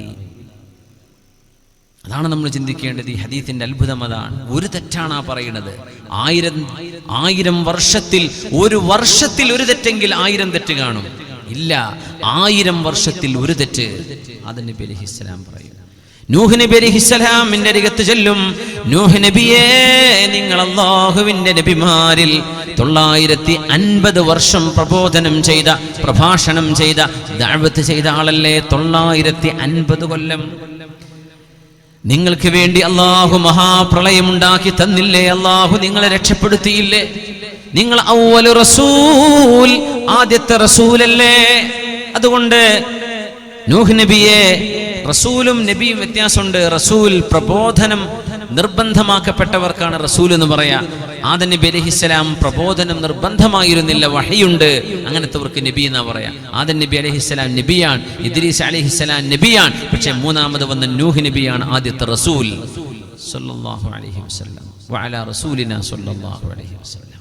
അതാണ് നമ്മൾ ചിന്തിക്കേണ്ടത്. ഈ ഹദീസിന്റെ അത്ഭുതം അതാണ്. ഒരു തെറ്റാണ് ആ പറയുന്നത്. 1000 വർഷത്തിൽ, ഒരു വർഷത്തിൽ ഒരു തെറ്റെങ്കിൽ 1000 തെറ്റ് കാണും. ഇല്ല, 1000 വർഷത്തിൽ ഒരു തെറ്റ്. ആദം നബി അലൈഹിസ്സലാം പറയും. നൂഹ് നബി അലൈഹിസ്സലാമിന്റെ അരികത്ത് ചെല്ലും. നൂഹ് നബിയേ, നിങ്ങൾ അല്ലാഹുവിന്റെ നബിമാരിൽ 950 വർഷം പ്രബോധനം ചെയ്ത, പ്രഭാഷണം ചെയ്ത, ദഅവത്ത് ചെയ്ത ആളല്ലേ? 950 കൊല്ലം നിങ്ങൾക്ക് വേണ്ടി അല്ലാഹു മഹാപ്രളയമുണ്ടാക്കി തന്നില്ലേ? അല്ലാഹു നിങ്ങളെ രക്ഷപ്പെടുത്തിയില്ലേ? നിങ്ങൾ അവ്വലു റസൂൽ, ആദ്യത്തെ റസൂലല്ലേ? അതുകൊണ്ട് നൂഹ് നബിയെ, റസൂലും നബിയും വ്യത്യാസമുണ്ട്. റസൂൽ പ്രബോധനം നിർബന്ധമാക്കപ്പെട്ടവർക്കാണ് റസൂൽ എന്ന് പറയാ. ആദം നബി അലൈഹിസ്സലാം പ്രബോധനം നിർബന്ധമായിരുന്നില്ല, വഹയുണ്ട്, അങ്ങനത്തെവർക്ക് നബി എന്നാ പറയാ. ആദം നബി അലൈഹിസ്സലാം നബിയാണ്, ഇദ്രീസ് അലൈഹിസ്സലാം നബിയാണ്. പക്ഷെ മൂന്നാമത് വന്ന നൂഹ് നബിയാണ് ആദ്യത്തെ റസൂൽ സല്ലല്ലാഹു അലൈഹി വസല്ലം. വഅലാ റസൂലിനാ സല്ലല്ലാഹു അലൈഹി വസല്ലം.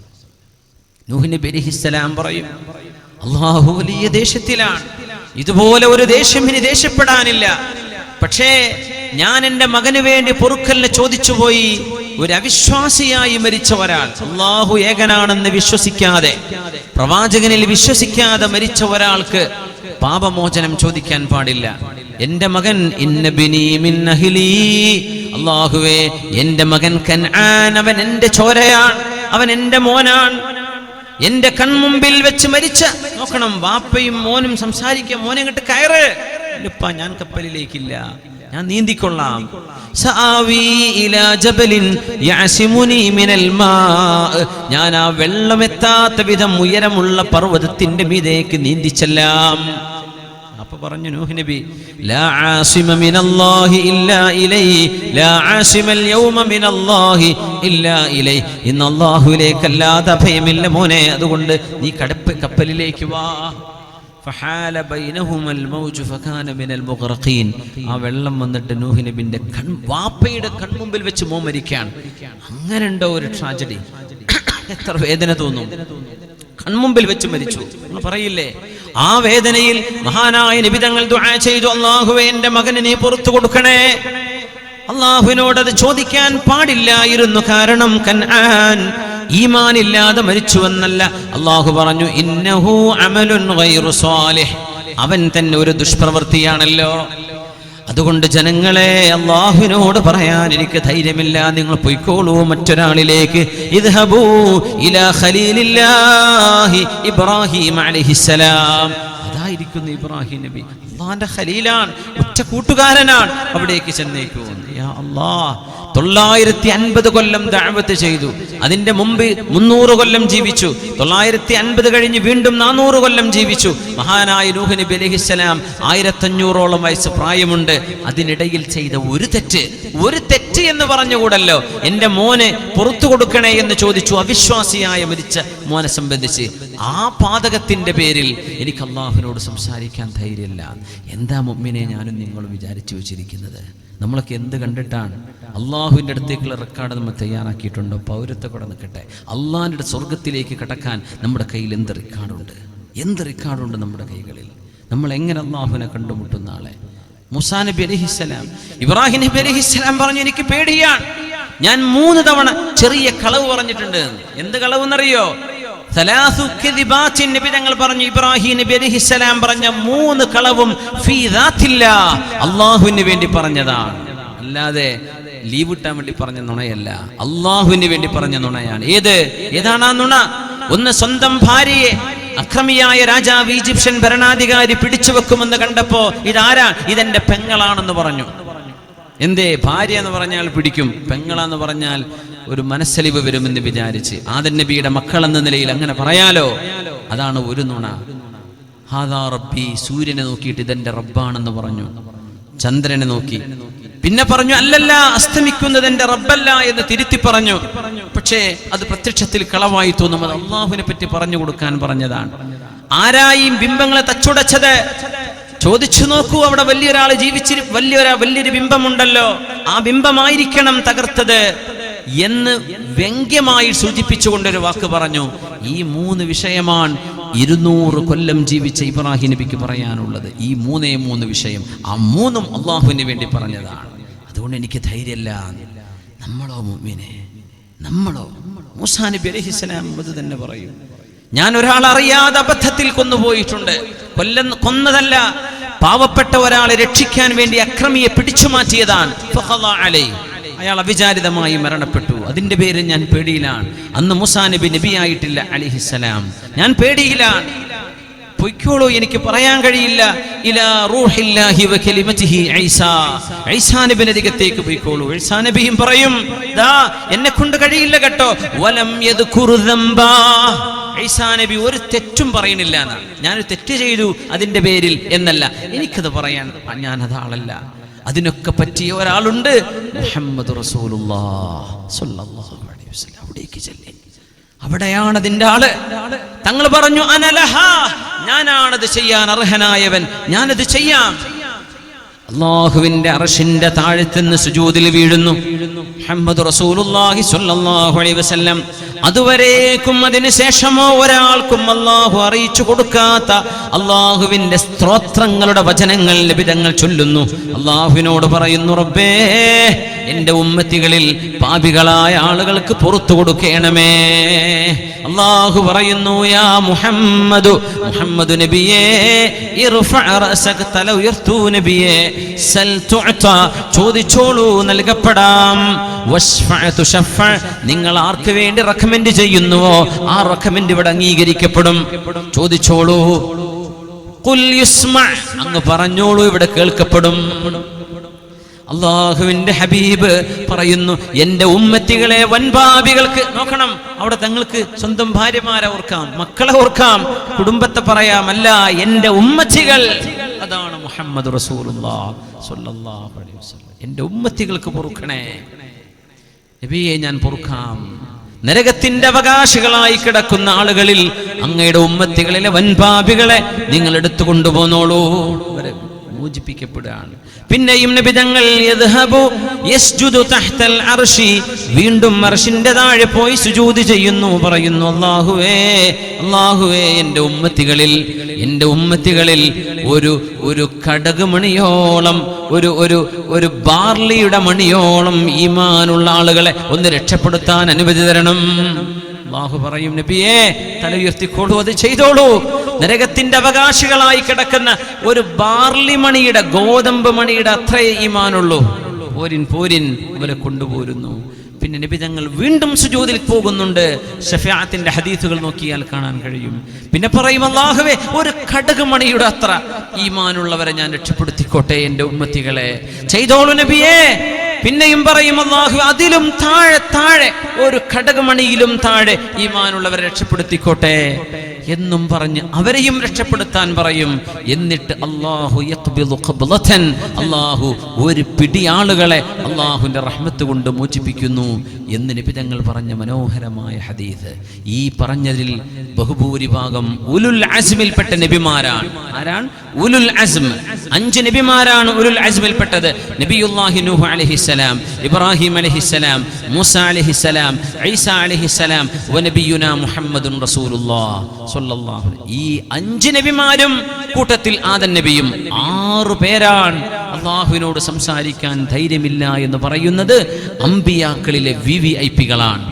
നൂഹ് നബി അലൈഹിസ്സലാം പറയും, അല്ലാഹു വലിയ ദേഷ്യത്തിലാണ്. ഇതുപോലെ ഒരു ദേഷ്യം ഇനി ദേഷ്യപ്പെടാനില്ല. പക്ഷേ ഞാൻ എൻ്റെ മകന് വേണ്ടി പൊറുക്കലിനെ ചോദിച്ചു പോയി. ഒരു അവിശ്വാസിയായി മരിച്ച ഒരാൾ, അല്ലാഹു ഏകനാണെന്ന് വിശ്വസിക്കാതെ, പ്രവാചകനിൽ വിശ്വസിക്കാതെ മരിച്ച ഒരാൾക്ക് പാപമോചനം ചോദിക്കാൻ പാടില്ല. എൻ്റെ മകൻ ഇന്നബിനി മിൻ അഹ്ലി, അല്ലാഹുവേ എൻ്റെ മകൻ കൻആൻ, അവൻ എൻ്റെ ചോരയാണ്, അവൻ എൻ്റെ മോനാണ്. എന്റെ കൺമുമ്പിൽ വെച്ച് മരിച്ച, നോക്കണം, വാപ്പയും മോനും സംസാരിക്കുക, മോനെ ഇങ്ങോട്ട് കയറ്. ഇല്ലപ്പ, ഞാൻ കപ്പലിലേക്കില്ല, ഞാൻ നീന്തിക്കൊള്ളാം. സആവി ഇലാ ജബലിൻ യഅസിമുനി മിനൽ മാ, ഞാൻ ആ വെള്ളമെത്താത്ത വിധം ഉയരമുള്ള പർവ്വതത്തിന്റെ മീതേക്ക് നീന്തിച്ചെല്ലാം. അപ്പൊ പറഞ്ഞു നൂഹ് നബി, ലാ ആസിമ മിനല്ലാഹി ഇല്ലാ ഇലൈഹി, ലാ ആസിമൽ യൗമ മിനല്ലാഹി ഇല്ലാ ഇലൈഹി. ഇന്ന് അല്ലാഹുവിലേക്കല്ലാതെ അഭയമില്ല മോനെ, അതുകൊണ്ട് നീ കപ്പലിലേക്ക് വാ. ഫഹാല ബൈനഹുമൽ മൗജു ഫകാന മിനൽ മുഗ്റഖീൻ. ആ വെള്ളം വന്നിട്ട് നൂഹ് നബിന്റെ വാപ്പയുടെ കൺമുമ്പിൽ വെച്ച് മോൻ മരിക്കാൻ. അങ്ങനെ ഉണ്ടോ ഒരു ട്രാജഡി? എത്ര വേദന തോന്നും. കൺമുമ്പിൽ വെച്ച് മരിച്ചു. നിങ്ങൾ പറയില്ലേ, ആ വേദനയിൽ മഹാനായ നബി തങ്ങൾ ദുആ ചെയ്തു, അല്ലാഹുവേ എൻ്റെ മകനെ നീ പുറത്തു കൊടുക്കണേ. അല്ലാഹുവിനോട് അത് ചോദിക്കാൻ പാടില്ലായിരുന്നു. കാരണം കൻആൻ ഈമാനില്ലാതെ മരിച്ചുവെന്നല്ല. അല്ലാഹു പറഞ്ഞു, ഇന്നഹു അമലുൻ ഗൈറു സാലിഹ്, അവൻ തന്നെ ഒരു ദുഷ്പ്രവൃത്തിയാണല്ലോ. അതുകൊണ്ട് ജനങ്ങളെ, അല്ലാഹുവിനോട് പറയാൻ എനിക്ക് ധൈര്യമില്ല, നിങ്ങൾ പൊയ്ക്കോളൂ മറ്റൊരാളിലേക്ക്. ഇദ്ഹബൂ ഇലാ ഖലീലില്ലാഹി ഇബ്രാഹിം അലൈഹിസ്സലാം. അതായിരിക്കുന്നു ഇബ്രാഹിം നബി, അല്ലാഹുവിന്റെ ഖലീലാണ്, ഉറ്റ കൂട്ടുകാരനാണ്. അവിടേക്ക് ചെന്നേക്കൂ. യാ അല്ലാഹ്, 950 കൊല്ലം ദഅവത്ത് ചെയ്തു. അതിന്റെ മുമ്പ് 300 കൊല്ലം ജീവിച്ചു. 950 കഴിഞ്ഞ് വീണ്ടും 400 കൊല്ലം ജീവിച്ചു. മഹാനായ നൂഹ് നബി അലൈഹിസ്സലാം 1500ഓളം വയസ്സ് പ്രായമുണ്ട്. അതിനിടയിൽ ചെയ്ത ഒരു തെറ്റ് എന്ന് പറഞ്ഞുകൂടല്ലോ. എൻ്റെ മോനെ പുറത്തു കൊടുക്കണേ എന്ന് ചോദിച്ചു. അവിശ്വാസിയായ മരിച്ച മോനെ സംബന്ധിച്ച് ആ പാതകത്തിന്റെ പേരിൽ എനിക്ക് അല്ലാഹുവിനോട് സംസാരിക്കാൻ ധൈര്യമില്ല. എന്താ മുഅ്മിനെ ഞാനും നിങ്ങളും വിചാരിച്ചു വെച്ചിരിക്കുന്നത്? നമ്മളൊക്കെ എന്ത് കണ്ടിട്ടാണ്? അള്ളാഹുവിൻ്റെ അടുത്തേക്കുള്ള റെക്കോർഡ് നമ്മൾ തയ്യാറാക്കിയിട്ടുണ്ടോ? പൗരത്വം കൂടെ നിൽക്കട്ടെ. അള്ളാഹിൻ്റെ സ്വർഗത്തിലേക്ക് കടക്കാൻ നമ്മുടെ കയ്യിൽ എന്ത് റെക്കോർഡുണ്ട് നമ്മുടെ കൈകളിൽ? നമ്മൾ എങ്ങനെ അള്ളാഹുവിനെ കണ്ടുമുട്ടുന്ന ആളെ? മൂസാ നബി അലൈഹിസ്സലാം, ഇബ്രാഹിം നബി അലൈഹിസ്സലാം പറഞ്ഞു, എനിക്ക് പേടിയാണ്, ഞാൻ 3 തവണ ചെറിയ കളവ് പറഞ്ഞിട്ടുണ്ട്. എന്ത് കളവെന്നറിയോ? സലാസു കദിബാത്തിൻ നബി തങ്ങൾ പറഞ്ഞു, ഇബ്രാഹിം നബി അലൈഹിസ്സലാം പറഞ്ഞ 3 കളവും ഫീ ദാത്തില്ലാ, അല്ലാഹുവിന് വേണ്ടി പറഞ്ഞതാണ്. അല്ലാതെ ലീവ് കിട്ടാൻ വേണ്ടി പറഞ്ഞ നുണയല്ല, അല്ലാഹുവിന് വേണ്ടി പറഞ്ഞ നുണയാണ്. ഏതാണ് ആ നുണ? ഒന്ന്, സ്വന്തം ഭാര്യയെ അക്രമിയായ രാജാവ്, ഈജിപ്ഷ്യൻ ഭരണാധികാരി പിടിച്ചു വെക്കുമെന്ന് കണ്ടപ്പോ ഇതാരാ? ഇതെന്റെ പെങ്ങളാണെന്ന് പറഞ്ഞു. എന്തേ? ഭാര്യ എന്ന് പറഞ്ഞാൽ പിടിക്കും, പെങ്ങളാന്ന് പറഞ്ഞാൽ ഒരു മനസ്സലിവ് വരുമെന്ന് വിചാരിച്ച് ആദം നബിയുടെ മക്കൾ എന്ന നിലയിൽ അങ്ങനെ പറയാലോ. അതാണ് ഒരു നുണ. ഹാദാ റബ്ബി, സൂര്യനെ നോക്കിയിട്ട് ഇതെന്റെ റബ്ബാണെന്ന് പറഞ്ഞു. ചന്ദ്രനെ നോക്കി പിന്നെ പറഞ്ഞു അല്ലല്ല, അസ്തമിക്കുന്നത് എന്റെ റബ്ബല്ല എന്ന് തിരുത്തി പറഞ്ഞു. പക്ഷേ അത് പ്രത്യക്ഷത്തിൽ കളവായി തോന്നും. അത് അള്ളാഹുവിനെ പറ്റി പറഞ്ഞു കൊടുക്കാൻ പറഞ്ഞതാണ്. ആരായും ബിംബങ്ങളെ തച്ചുടച്ചത്? ചോദിച്ചു നോക്കൂ. അവിടെ വലിയൊരാൾ വലിയൊരു ബിംബമുണ്ടല്ലോ, ആ ബിംബമായിരിക്കണം തകർത്തത് എന്ന് വ്യംഗ്യമായി സൂചിപ്പിച്ചുകൊണ്ടൊരു വാക്ക് പറഞ്ഞു. ഈ 3 വിഷയമാണ് 200 കൊല്ലം ജീവിച്ച ഇബ്രാഹിം നബിക്ക് പറയാനുള്ളത്. ഈ 3 വിഷയം, ആ 3ഉം അള്ളാഹുവിന് വേണ്ടി പറഞ്ഞതാണ്. അതുകൊണ്ട് എനിക്ക് ധൈര്യമില്ല. നമ്മളോ മുഅ്മിനെ, നമ്മളോ? മൂസാ നബി അലൈഹിസ്സലാം അത് തന്നെ പറയും. ഞാൻ ഒരാളെ അറിയാതെ അബദ്ധത്തിൽ കൊന്നുപോയിട്ടുണ്ട്. കൊന്നതല്ല, പാവപ്പെട്ട ഒരാളെ രക്ഷിക്കാൻ വേണ്ടി അക്രമിയെ പിടിച്ചു മാറ്റിയതാണ്. അയാൾ അവിചാരിതമായി മരണപ്പെട്ടു. അതിന്റെ പേര് ഞാൻ പേടിയിലാണ്. അന്ന് മൂസാ നബി നബിയായിട്ടില്ല അലൈഹിസ്സലാം. ഞാൻ പേടിയിലാണ്. പൊയ്ക്കോളൂ, എനിക്ക് പറയാൻ കഴിയില്ല. ഇലാ റൂഹില്ലാഹി വ കലിമതിഹി ഈസാ, ഈസാ നബിയുടെ അരികത്തേക്ക് പോയിക്കോളൂ. ഈസാ നബിയും പറയും, ദാ എന്നെ കൊണ്ട് കഴിയില്ല കേട്ടോ. വലം യദ്കുറു ദംബാ, ഈസാ നബി ഒരു തെറ്റും പറയുന്നില്ല എന്നാണ്. ഞാനൊരു തെറ്റ് ചെയ്തു അതിന്റെ പേരിൽ എന്നല്ല, എനിക്കത് പറയാൻ ഞാൻ അതാളല്ല. അതിനൊക്കെ പറ്റിയ ഒരാളുണ്ട്, മുഹമ്മദ് റസൂലുള്ളാഹ് സ്വല്ലല്ലാഹു അലൈഹി വസല്ലം. അവിടേക്ക് ചെല്ലി, അവിടെയാണ് അതിന്റെ ആള്. തങ്ങൾ പറഞ്ഞു അനലഹ, ഞാനാണത് ചെയ്യാൻ അർഹനായവൻ, ഞാനത് ചെയ്യാം. അല്ലാഹുവിന്റെ അർശിന്റെ താഴത്തുനിന്ന് സുജൂദിൽ വീഴുന്നു മുഹമ്മദ് റസൂലുള്ളാഹി സ്വല്ലല്ലാഹു അലൈഹി വസല്ലം. അതുവരേക്കും അതിന് ശേഷമോ ഒരാൾക്കും അല്ലാഹു അറിയിച്ചു കൊടുക്കാത്ത അല്ലാഹുവിന്റെ സ്തോത്രങ്ങളുടെ വചനങ്ങൾ നബിതങ്ങൾ ചൊല്ലുന്നു. അല്ലാഹുവിനോട് പറയുന്നു, റബ്ബേ എന്റെ ഉമ്മത്തികളിൽ പാപികളായ ആളുകൾക്ക് പുറത്തു കൊടുക്കണമേ. അല്ലാഹു പറയുന്നു, യാ മുഹമ്മദ് നബിയേ, ഇർഫഅ റഅസക, തല ഉയർത്തൂ നബിയേ, സൽ തുഅത, ചോദിച്ചോളൂ നൽകപ്പെടാം, വശ്ഫഅ തുശഫഅ, നിങ്ങൾ ആർക്ക് വേണ്ടി റെക്കമെൻഡ് ചെയ്യുന്നുവോ ആ റെക്കമെൻഡ് ഇവിടെ അംഗീകരിക്കപ്പെടും. ചോദിച്ചോളൂ. ഖുൽ യുസ്മഅ, അങ്ങ് പറഞ്ഞോളൂ, ഇവിടെ കേൾക്കപ്പെടും. അള്ളാഹുവിന്റെ ഹബീബ് പറയുന്നു, എന്റെ ഉമ്മത്തികളെ വൻപാപികൾക്ക് നോക്കണം. അവിടെ തങ്ങൾക്ക് സ്വന്തം ഭാര്യമാരെ ഓർക്കാം, മക്കളെ ഓർക്കാം, കുടുംബത്തെ പറയാം. അല്ല, എന്റെ ഉമ്മത്തികൾ, അതാണ് മുഹമ്മദ് റസൂലുള്ളാഹി സ്വല്ലല്ലാഹു അലൈഹി വസല്ലം. എന്റെ ഉമ്മത്തികൾക്ക് പൊറുക്കണേ നബിയെ, ഞാൻ പൊറുക്കാം. നരകത്തിന്റെ അവകാശികളായി കിടക്കുന്ന ആളുകളിൽ അങ്ങയുടെ ഉമ്മത്തികളിലെ വൻപാപികളെ നിങ്ങൾ എടുത്തു കൊണ്ടുപോന്നോളൂ. മോചിപ്പിക്കപ്പെടുകയാണ്. പിന്നെയും നബി തങ്ങൾ യസ്ജുദു തഹ്തൽ അർശി, വീണ്ടും അർശിന്റെ താഴെ പോയി സുജൂദ് ചെയ്യുന്നു. പറയുന്നു, അല്ലാഹുവേ എന്റെ ഉമ്മത്തികളിൽ ഒരു കടക് മണിയോളം, ഒരു ബാർലിയുടെ മണിയോളം ഈമാനുള്ള ആളുകളെ ഒന്ന് രക്ഷപ്പെടുത്താൻ അനുമതി തരണം. അല്ലാഹു പറയും, നബിയേ തല ഉയർത്തിക്കോളൂ, അത് ചെയ്തോളൂ. നരകത്തിന്റെ അവകാശികളായി കിടക്കുന്ന ഒരു ബാർലി മണിയുടെ, ഗോതമ്പ് മണിയുടെ അത്രേ ഈമാനുള്ളൂ. പോരിൻ അവരെ കൊണ്ടുപോരുന്നു. പിന്നെ നബി തങ്ങൾ വീണ്ടും സുജൂദിൽ പോകുന്നുണ്ട്. ശഫാഅത്തിന്റെ ഹദീസുകൾ നോക്കിയാൽ കാണാൻ കഴിയും. പിന്നെ പറയും, അല്ലാഹുവേ ഒരു കടക് മണിയുടെ അത്ര ഈമാനുള്ളവരെ ഞാൻ രക്ഷപ്പെടുത്തിക്കോട്ടെ, എന്റെ ഉമ്മത്തികളെ. ചെയ്തോളൂ നബിയേ. പിന്നെയും പറയും, അല്ലാഹു അതിലും താഴെ ഒരു ഘടകമണിയിലും താഴെ ഈമാനുള്ളവരെ രക്ഷപ്പെടുത്തിക്കോട്ടെ എന്നും പറഞ്ഞ് അവരെയും രക്ഷപ്പെടുത്താൻ പറയും. എന്നിട്ട് അല്ലാഹു യഖ്ബിദു ഖബ്ലതൻ, അല്ലാഹു ഒരു പിടി ആളുകളെ അല്ലാഹുവിന്റെ റഹ്മത്ത് കൊണ്ട് മോചിപ്പിക്കുന്നു എന്ന് നബി തങ്ങൾ പറഞ്ഞ മനോഹരമായ ഹദീസ്. ഈ പറഞ്ഞതിൽ ബഹുഭൂരിഭാഗം ഉലുൽ അസ്മിൽപ്പെട്ട നബിമാരാണ്. ആരാണ് ഉലുൽ അസ്മ്? 5 നബിമാരാണ് ഉലുൽ അസ്മിൽപ്പെട്ടത്. നബിയുല്ലാഹി നൂഹ് അലൈഹിസ്സലാം, ഇബ്രാഹിം അലൈഹിസ്സലാം, മൂസ അലൈഹിസ്സലാം, ഈസാ അലൈഹിസ്സലാം, വനബിയുനാ മുഹമ്മദുൻ റസൂലുള്ളാഹ് സ്വല്ലല്ലാഹു അലൈഹി. ഈ 5 നബിമാരും കൂട്ടത്തിൽ ആദം നബിയും 6 പേരാണ് അല്ലാഹുവിനോട് സംസാരിക്കാൻ ധൈര്യമില്ല എന്ന് പറയുന്നത് അമ്പിയാക്കളിലെ VVIPകളാണ്.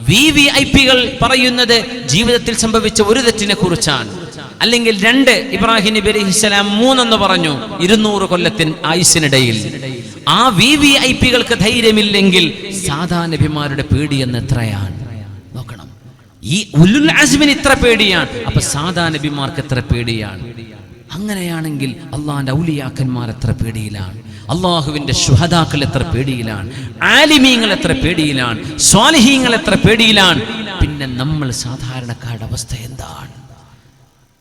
VVIPകൾ പറയുന്നത് ജീവിതത്തിൽ സംഭവിച്ച ഒരു തെറ്റിനെ കുറിച്ചാണ്, അല്ലെങ്കിൽ 2 ഇബ്രാഹിം നബി അലൈഹിസ്സലാം 3 പറഞ്ഞു 200 കൊല്ലത്തിന് ആയുസ്സിനിടയിൽ. ആ VVIPകൾക്ക് ധൈര്യമില്ലെങ്കിൽ സാധാ നബിമാരുടെ പേടി എന്ന് എത്രയാണ് നോക്കണം. ഈ ഉലുൽ അസ്മിന് ഇത്ര പേടിയാണ്, അപ്പൊ സാധാ നബിമാർക്ക് എത്ര പേടിയാണ്? അങ്ങനെയാണെങ്കിൽ അള്ളാഹിന്റെ ഔലിയാക്കന്മാർ എത്ര പേടിയിലാണ്, അള്ളാഹുവിന്റെ ശുഹദാക്കൾ എത്ര പേടിയിലാണ്, ആലിമീങ്ങൾ എത്ര പേടിയിലാണ്, സ്വാലിഹീങ്ങൾ എത്ര പേടിയിലാണ്. പിന്നെ നമ്മൾ സാധാരണക്കാരുടെ അവസ്ഥ എന്താണ്?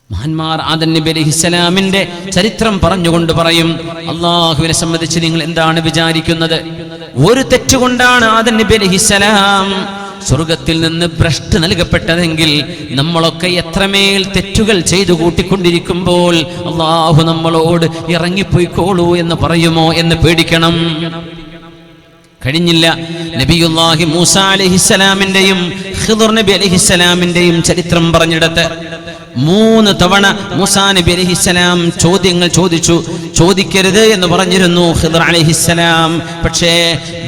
മഹാന്മാർ ആദം നബി അലൈഹിസ്സലാമിന്റെ ചരിത്രം പറഞ്ഞുകൊണ്ട് പറയും, അള്ളാഹുവിനെ സംബന്ധിച്ച് നിങ്ങൾ എന്താണ് വിചാരിക്കുന്നത്? ഒരു തെറ്റുകൊണ്ടാണ് ആദം നബി അലൈഹിസ്സലാം സ്വർഗത്തിൽ നിന്ന് ഭ്രഷ്ട് നൽകപ്പെട്ടതെങ്കിൽ നമ്മളൊക്കെ എത്രമേൽ തെറ്റുകൾ ചെയ്തു കൂട്ടിക്കൊണ്ടിരിക്കുമ്പോൾ അള്ളാഹു നമ്മളോട് ഇറങ്ങിപ്പോയിക്കോളൂ എന്ന് പറയുമോ എന്ന് പേടിക്കണം. കഴിഞ്ഞില്ല. നബിയുല്ലാഹി മൂസ അലൈഹിസ്സലാമിന്റെയും ഖിദ്ർ നബി അലൈഹിസ്സലാമിന്റെയും ചരിത്രം പറഞ്ഞിടത്ത് 3 തവണ മൂസാ നബി അലൈഹിസ്സലാം ചോദ്യങ്ങൾ ചോദിച്ചു. ചോദിക്കരുത് എന്ന് പറഞ്ഞിരുന്നു ഖിദ്ർ അലൈഹിസ്സലാം. പക്ഷേ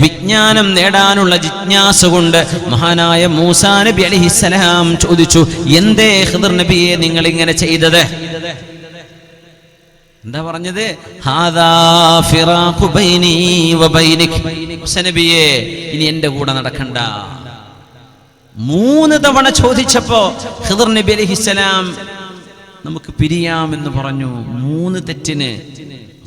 വിജ്ഞാനം നേടാനുള്ള ജിജ്ഞാസ കൊണ്ട് മഹാനായ മൂസാ നബി അലൈഹിസ്സലാം ചോദിച്ചു, എന്തേ ഖിദ്ർ നബിയെ നിങ്ങൾ ഇങ്ങനെ ചെയ്തത്? എന്താ പറഞ്ഞത്? ഹാദാ ഫിറാഖു ബൈനി വബൈനിക്, നബിയേ ഇനി എന്റെ കൂടെ നടക്കണ്ട. 3 തവണ ചോദിച്ചപ്പോ ഖിദ്ർ നബി അലൈഹിസ്സലാം നമുക്ക് പിരിയാമെന്ന് പറഞ്ഞു. 3 തെറ്റിന്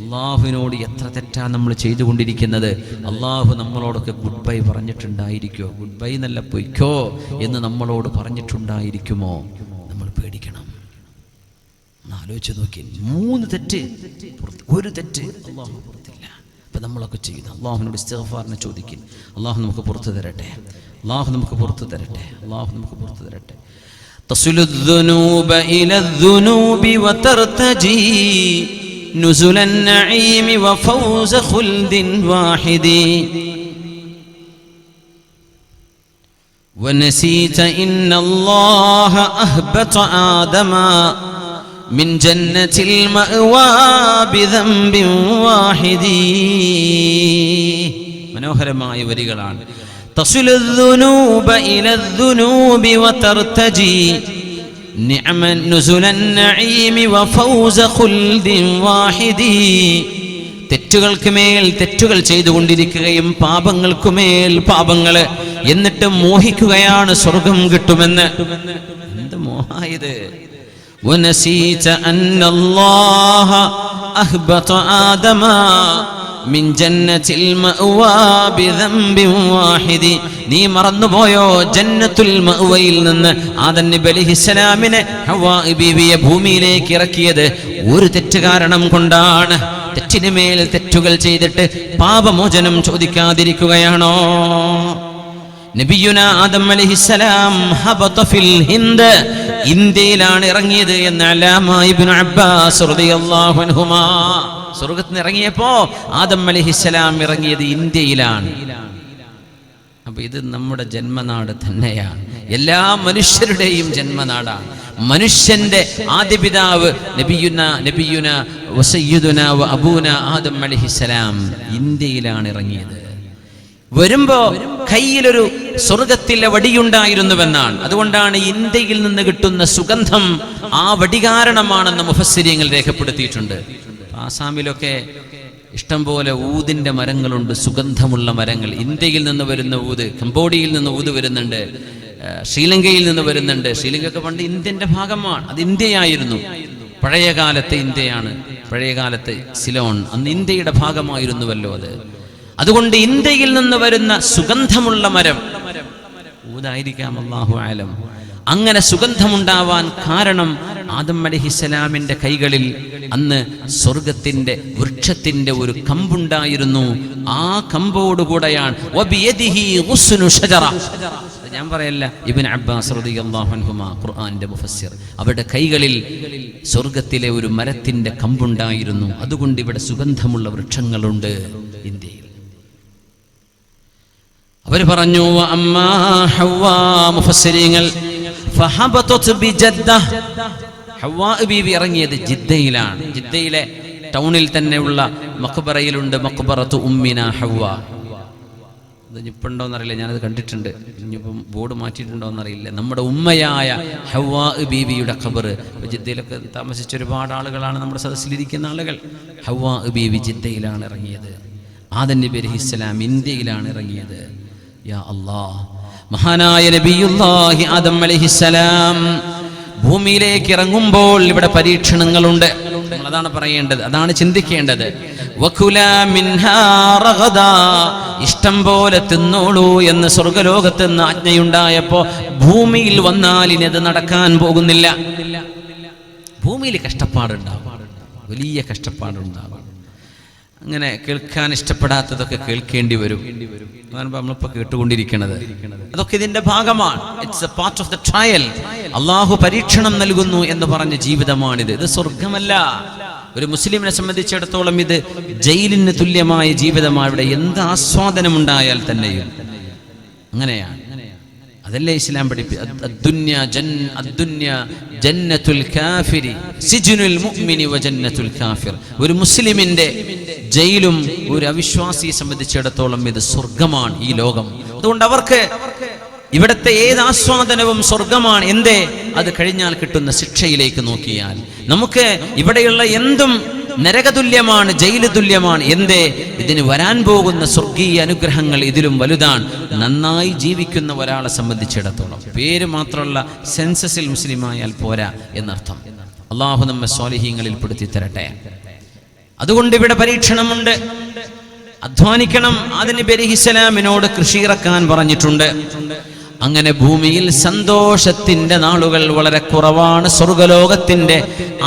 അള്ളാഹുവിനോട് എത്ര തെറ്റാ നമ്മൾ ചെയ്തുകൊണ്ടിരിക്കുന്നത്. അള്ളാഹു നമ്മളോടൊക്കെ ഗുഡ് ബൈ പറഞ്ഞിട്ടുണ്ടായിരിക്കോ? ഗുഡ് ബൈ എന്നല്ല, പൊയ്ക്കോ എന്ന് നമ്മളോട് പറഞ്ഞിട്ടുണ്ടായിരിക്കുമോ? നമ്മൾ പേടിക്കണം. ആലോചിച്ച് നോക്കി, 3 തെറ്റ്, ഒരു തെറ്റ് അള്ളാഹു പുറത്തില്ല. അപ്പൊ നമ്മളൊക്കെ ചെയ്യുന്നു. അള്ളാഹുവിനോട് ഇസ്തിഗ്ഫാറിനെ ചോദിക്കും. അള്ളാഹു നമുക്ക് പുറത്തു തരട്ടെ, അള്ളാഹു നമുക്ക് പുറത്തു തരട്ടെ, അള്ളാഹു നമുക്ക് പുറത്തു തരട്ടെ. തസ്ലു الذنوب إلى الذنوب وترتجي نزل النعيم وفوز خلد واحد ونسيت إن الله أهبط آدم من جنة المأوى بذنب واحد. മനോഹരമായ വരികളാണ്. تصل الذنوب إلى الذنوب وترتجي نعما نزل النعيم وفوز خلد واحد. തെറ്റുകൾക്ക് മേൽ തെറ്റുകൾ ചെയ്തുകൊണ്ടിരിക്കുകയും പാപങ്ങൾക്കുമേൽ പാപങ്ങൾ, എന്നിട്ട് മോഹിക്കുകയാണ് സ്വർഗം കിട്ടുമെന്ന്. എന്ത് മോഹായത്! ونسيت أن الله أهبط آدم من جنة المأوى بذنب واحد. നീ മറന്നുപോയോ ജന്നത്തുൽ മഅവയിൽ നിന്ന് ആദം നബി അലൈഹിസ്സലാമിനെ ഹവ്വാ ബീവിയെ ഭൂമിയിലേക്ക് ഇറക്കിയത് ഒരു തെറ്റ് കാരണം കൊണ്ടാണ്. തെറ്റിന് മേൽ തെറ്റുകൾ ചെയ്തിട്ട് പാപമോചനം ചോദിക്കാതിരിക്കുകയാണോ? നബിയുന ആദം അലൈഹിസ്സലാം ഹബത ഫിൽ ഹിന്ദ്, ഇന്ത്യയിലാണ് ഇറങ്ങിയത് എന്ന് അല്ലാമ ഇബ്നു അബ്ബാസ് റളിയല്ലാഹു അൻഹുമാ. സ്വർഗ്ഗത്തിൽ നിന്ന് ഇറങ്ങിയപ്പോ ആദം അലൈഹിസ്സലാം ഇറങ്ങിയത് ഇന്ത്യയിലാണ്. അപ്പൊ ഇത് നമ്മുടെ ജന്മനാട് തന്നെയാണ്, എല്ലാ മനുഷ്യരുടെയും ജന്മനാടാണ്. മനുഷ്യന്റെ ആദിപിതാവ് നബിയുന വസയ്യിദുന വ അബൂന ആദം അലൈഹിസ്സലാം ഇന്ത്യയിലാണ് ഇറങ്ങിയത്. വരുമ്പോ കയ്യിലൊരു സ്വർഗത്തിലെ വടിയുണ്ടായിരുന്നുവെന്നാണ്. അതുകൊണ്ടാണ് ഇന്ത്യയിൽ നിന്ന് കിട്ടുന്ന സുഗന്ധം ആ വടി കാരണമാണെന്ന് മുഫസ്സിരീങ്ങൾ രേഖപ്പെടുത്തിയിട്ടുണ്ട്. ആസാമിലൊക്കെ ഇഷ്ടംപോലെ ഊതിന്റെ മരങ്ങളുണ്ട്, സുഗന്ധമുള്ള മരങ്ങൾ. ഇന്ത്യയിൽ നിന്ന് വരുന്ന ഊത്, കംബോഡിയയിൽ നിന്ന് ഊത് വരുന്നുണ്ട്, ശ്രീലങ്കയിൽ നിന്ന് വരുന്നുണ്ട്. ശ്രീലങ്ക പണ്ട് ഇന്ത്യന്റെ ഭാഗമാണ്, അത് ഇന്ത്യയായിരുന്നു. പഴയകാലത്തെ ഇന്ത്യയാണ്, പഴയകാലത്തെ സിലോൺ അന്ന് ഇന്ത്യയുടെ ഭാഗമായിരുന്നുവല്ലോ അത്. അതുകൊണ്ട് ഇന്ത്യയിൽ നിന്ന് വരുന്ന സുഗന്ധമുള്ള മരം ഊതായിരിക്കാം, അല്ലാഹു ആലം. അങ്ങനെ സുഗന്ധമുണ്ടാവാൻ കാരണം ആദം അലൈഹിസ്സലാമിന്റെ കൈകളിൽ അന്ന് സ്വർഗത്തിന്റെ വൃക്ഷത്തിന്റെ ഒരു കമ്പുണ്ടായിരുന്നു. ആ കമ്പോടുകൂടെയാണ് ഞാൻ പറയല്ല, ഇബ്നു അബ്ബാസ് റളിയല്ലാഹു അൻഹുമാ ഖുർആന്റെ മുഫസ്സിർ, അവരുടെ കൈകളിൽ സ്വർഗത്തിലെ ഒരു മരത്തിന്റെ കമ്പുണ്ടായിരുന്നു. അതുകൊണ്ട് ഇവിടെ സുഗന്ധമുള്ള വൃക്ഷങ്ങളുണ്ട് ഇന്ത്യയിൽ. അവർ പറഞ്ഞു അമ്മാ ഹവ്വാ, മുഫസ്സിരീങ്ങൾ ഫഹബതത് ബിജദ്ദ, ഹവ്വാ ബീവി ഇറങ്ങിയത് ജിദ്ദയിലാണ്. ജിദ്ദയിലെ ടൗണിൽ തന്നെ ഉള്ള മഖ്ബറയിലുണ്ട് മഖ്ബറത്തു ഉമ്മിന ഹവ്വാ. അത് ഇനിയിപ്പോണ്ടോന്നറിയില്ല, ഞാനത് കണ്ടിട്ടുണ്ട്, ഇനിയിപ്പം ബോർഡ് മാറ്റിയിട്ടുണ്ടോയെന്നറിയില്ല. നമ്മുടെ ഉമ്മയായ ഹവ്വാ ബീവിയുടെ ഖബർ, ജിദ്ദയിലൊക്കെ താമസിച്ച ഒരുപാട് ആളുകളാണ് നമ്മുടെ സദസ്സിലിരിക്കുന്ന ആളുകൾ. ഹവ്വാ ബീവി ജിദ്ദയിലാണ് ഇറങ്ങിയത്, ആദം നബി അലൈഹിസ്സലാം ഇന്ത്യയിലാണ് ഇറങ്ങിയത്. യാ അല്ലാഹ്, മഹാനായ നബിയുല്ലാഹി ആദം അലൈഹിസ്സലാം ഭൂമിയിലേക്ക് ഇറങ്ങുമ്പോൾ ഇവിടെ പരീക്ഷണങ്ങളുണ്ട്. അതാണ് പറയേണ്ടത്, അതാണ് ചിന്തിക്കേണ്ടത്. വകുലാ മിൻഹാ റഗദാ, ഇഷ്ടം പോലെ തിന്നോളൂ എന്ന് സ്വർഗ്ഗലോകത്ത് നിന്ന് ആജ്ഞയുണ്ടായപ്പോ ഭൂമിയിൽ വന്നാൽ ഇനി അത് നടക്കാൻ പോകുന്നില്ല. ഭൂമിയിൽ കഷ്ടപ്പാടുണ്ടാവും, വലിയ കഷ്ടപ്പാടുണ്ടാവും. അങ്ങനെ കേൾക്കാൻ ഇഷ്ടപ്പെടാത്തതൊക്കെ കേൾക്കേണ്ടി വരും. അതാണ് നമ്മളിപ്പോൾ കേട്ടുകൊണ്ടിരിക്കുന്നത്. അതൊക്കെ ഇതിന്റെ ഭാഗമാണ്. It's a part of the trial. Allah പരീക്ഷണം നൽകുന്നു എന്ന് പറഞ്ഞ ജീവിതമാണിത്. ഇത് സ്വർഗമല്ല. ഒരു മുസ്ലിമിനെ സംബന്ധിച്ചിടത്തോളം ഇത് ജയിലിന് തുല്യമായ ജീവിതമാണ്. ഇവിടെ എന്ത് ആസ്വാദനമുണ്ടായാൽ തന്നെയും അങ്ങനെയാണ്. അതല്ലേ ഇസ്ലാം ഒരു മുസ്ലിമിന്റെ ജയിലും ഒരു അവിശ്വാസിയെ സംബന്ധിച്ചിടത്തോളം ഇത് സ്വർഗമാണ്, ഈ ലോകം. അതുകൊണ്ട് അവർക്ക് ഇവിടുത്തെ ഏത് ആസ്വാദനവും സ്വർഗമാണ്. എന്തേ? അത് കഴിഞ്ഞാൽ കിട്ടുന്ന ശിക്ഷയിലേക്ക് നോക്കിയാൽ നമുക്ക് ഇവിടെയുള്ള എന്തും നരകതുല്യമാണ്, ജയില് തുല്യമാണ്. എന്തേ? ഇതിന് വരാൻ പോകുന്ന സ്വർഗീയ അനുഗ്രഹങ്ങൾ ഇതിലും വലുതാണ്. നന്നായി ജീവിക്കുന്ന ഒരാളെ സംബന്ധിച്ചിടത്തോളം പേര് മാത്രമുള്ള സെൻസസിൽ മുസ്ലിമായാൽ പോരാ എന്നർത്ഥം. അള്ളാഹു നമ്മെ സ്വാലിഹീങ്ങളിൽ പെടുത്തി തരട്ടെ. അതുകൊണ്ട് ഇവിടെ പരീക്ഷണമുണ്ട്, അധ്വാനിക്കണം. ആദം നബി അലൈഹിസ്സലാമിനോട് കൃഷി ഇറക്കാൻ പറഞ്ഞിട്ടുണ്ട്. അങ്ങനെ ഭൂമിയിൽ സന്തോഷത്തിന്റെ നാളുകൾ വളരെ കുറവാണ്. സ്വർഗലോകത്തിന്റെ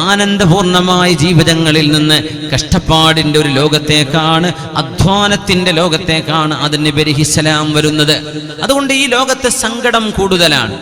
ആനന്ദപൂർണമായ ജീവിതങ്ങളിൽ നിന്ന് കഷ്ടപ്പാടിന്റെ ഒരു ലോകത്തേക്കാണ്, അധ്വാനത്തിന്റെ ലോകത്തേക്കാണ് ആദം നബി അലൈഹിസ്സലാം വരുന്നത്. അതുകൊണ്ട് ഈ ലോകത്ത് സങ്കടം കൂടുതലാണ്.